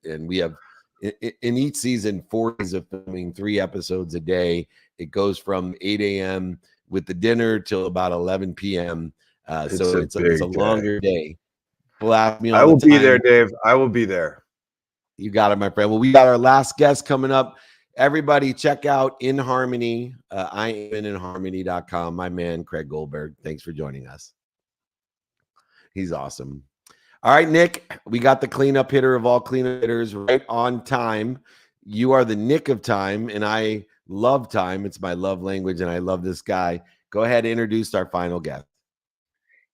And we have in each season 4 days of filming, 3 episodes a day. It goes from 8 a.m. with the dinner till about 11 p.m. So it's a longer day. Blast me all I will the be time. there, Dave. I will be there. You got it, my friend. Well, we got our last guest coming up. Everybody check out InHarmony. I am InHarmony.com. My man, Craig Goldberg. Thanks for joining us. He's awesome. All right, Nick, we got the cleanup hitter of all cleanup hitters right on time. You are the Nick of time, and I love time. It's my love language, and I love this guy. Go ahead and introduce our final guest.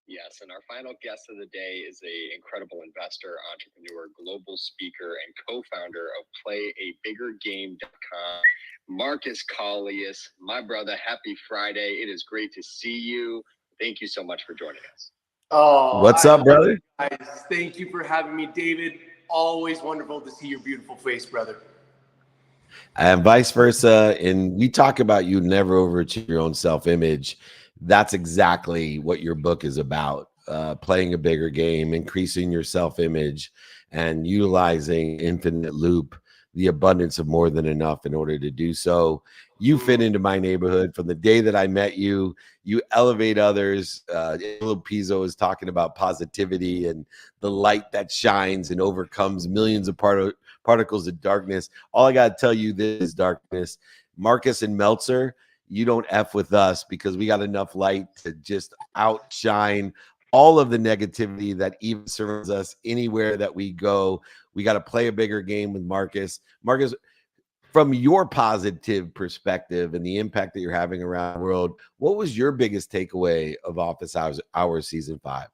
Yes, and our final guest of the day is an incredible investor, entrepreneur, global speaker, and co-founder of PlayABiggerGame.com, Marcus Colus. My brother, happy Friday. It is great to see you. Thank you so much for joining us. Oh, what's up, brother? Guys, thank you for having me, David. Always wonderful to see your beautiful face, brother. And vice versa. And we talk about you never overachieve your own self-image. That's exactly what your book is about. Playing a bigger game, increasing your self-image, and utilizing infinite loop, the abundance of more than enough in order to do so. You fit into my neighborhood from the day that I met you. You elevate others. Angelo Pizzo is talking about positivity and the light that shines and overcomes millions of particles of darkness. All I got to tell you, this is darkness. Marcus and Meltzer, you don't F with us, because we got enough light to just outshine all of the negativity that even surrounds us anywhere that we go. We got to play a bigger game with Marcus. Marcus, from your positive perspective and the impact that you're having around the world, what was your biggest takeaway of Office Hours Season 5?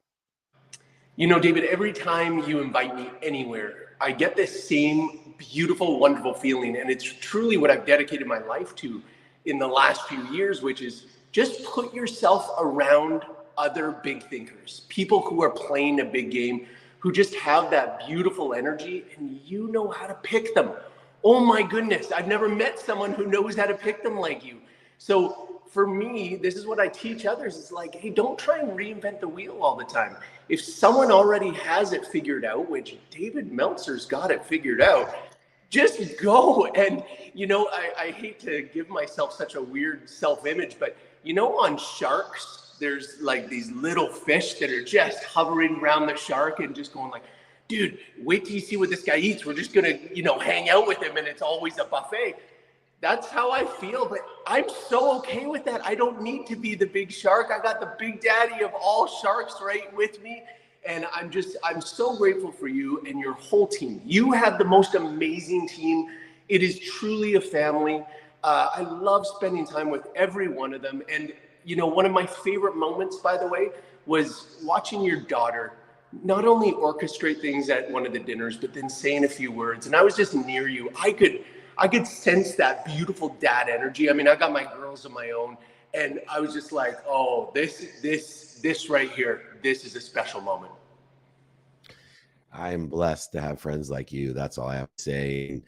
You know, David, every time you invite me anywhere, I get this same beautiful, wonderful feeling. And it's truly what I've dedicated my life to in the last few years, which is just put yourself around other big thinkers, people who are playing a big game, who just have that beautiful energy, and you know how to pick them. Oh my goodness, I've never met someone who knows how to pick them like you. So for me, this is what I teach others. It's like, hey, don't try and reinvent the wheel all the time. If someone already has it figured out, which David Meltzer's got it figured out, just go. And, you know, I hate to give myself such a weird self-image, but, you know, on sharks, there's like these little fish that are just hovering around the shark and just going like, dude, wait till you see what this guy eats. We're just going to, you know, hang out with him, and it's always a buffet. That's how I feel, but I'm so okay with that. I don't need to be the big shark. I got the big daddy of all sharks right with me. And I'm so grateful for you and your whole team. You have the most amazing team. It is truly a family. I love spending time with every one of them. And, you know, one of my favorite moments, by the way, was watching your daughter not only orchestrate things at one of the dinners, but then saying a few words. And I was just near you. I could sense that beautiful dad energy. I mean, I got my girls of my own, and I was just like, oh, this right here, this is a special moment. I'm blessed to have friends like you. That's all I have to say.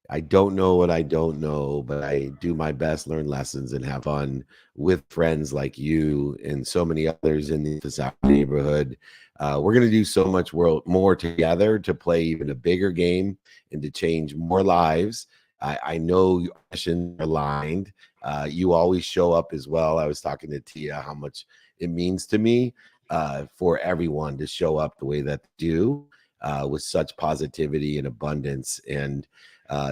I don't know what I don't know, but I do my best, learn lessons, and have fun with friends like you and so many others in this neighborhood. We're going to do so much more together to play even a bigger game and to change more lives. I know your passions are aligned. You always show up as well. I was talking to Tia how much it means to me for everyone to show up the way that they do with such positivity and abundance. And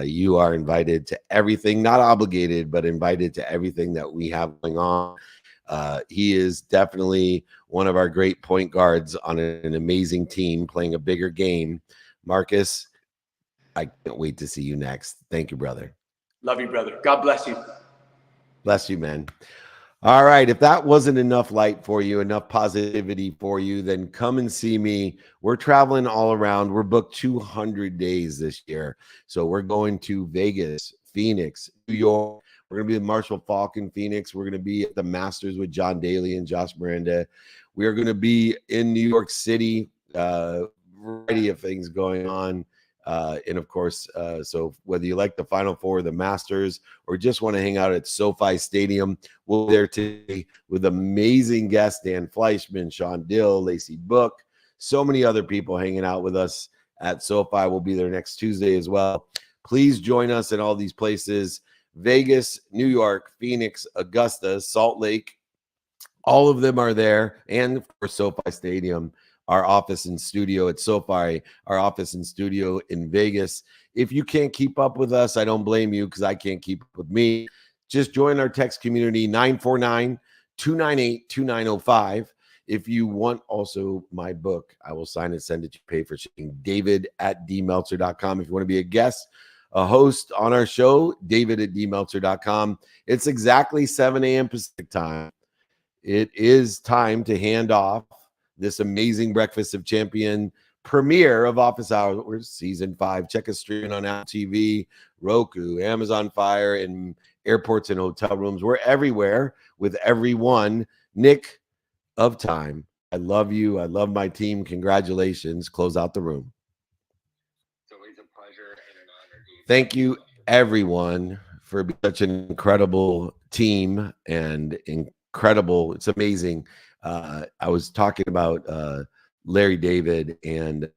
you are invited to everything, not obligated, but invited to everything that we have going on. He is definitely one of our great point guards on an amazing team playing a bigger game. Marcus, I can't wait to see you next. Thank you, brother. Love you, brother. God bless you. Bless you, man. All right. If that wasn't enough light for you, enough positivity for you, then come and see me. We're traveling all around. We're booked 200 days this year. So we're going to Vegas, Phoenix, New York. We're going to be at Marshall Falk in Phoenix. We're going to be at the Masters with John Daly and Josh Miranda. We are going to be in New York City. Variety of things going on. And of course, so whether you like the Final Four, the Masters, or just want to hang out at SoFi Stadium, we'll be there today with amazing guests, Dan Fleischman, Sean Dill, Lacey Book, so many other people hanging out with us at SoFi. We'll be there next Tuesday as well. Please join us in all these places: Vegas, New York, Phoenix, Augusta, Salt Lake. All of them are there. And of course, SoFi Stadium, our office and studio at SoFi, our office and studio in Vegas. If you can't keep up with us, I don't blame you, because I can't keep up with me. Just join our text community, 949-298-2905. If you want also my book, I will sign it, send it to you, pay for shipping. David@dmeltzer.com. If you want to be a guest, a host on our show, David@dmeltzer.com. It's exactly 7 a.m. Pacific time. It is time to hand off this amazing Breakfast of Champion premiere of Office Hours. We're season 5. Check us streaming on Apple TV, Roku, Amazon Fire, and airports and hotel rooms. We're everywhere with everyone. Nick of Time, I love you. I love my team. Congratulations. Close out the room. It's always a pleasure and an honor. Thank you, everyone, for being such an incredible team and incredible. It's amazing. I was talking about Larry David, and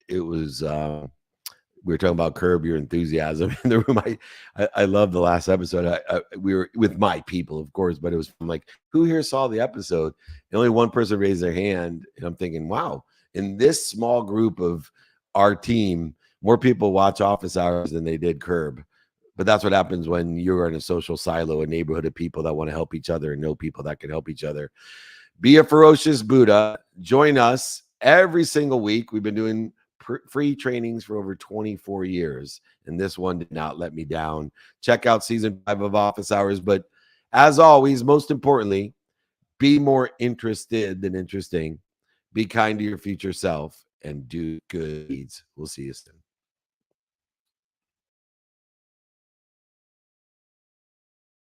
it was we were talking about Curb Your Enthusiasm in the room. I love the last episode. We were with my people, of course, but it was from like, who here saw the episode? And only one person raised their hand, and I'm thinking, wow, in this small group of our team, more people watch Office Hours than they did Curb. But that's what happens when you're in a social silo, a neighborhood of people that want to help each other and know people that can help each other. Be a ferocious Buddha. Join us every single week. We've been doing free trainings for over 24 years, and this one did not let me down. Check out season 5 of Office Hours. But as always, most importantly, be more interested than interesting. Be kind to your future self and do good deeds. We'll see you soon.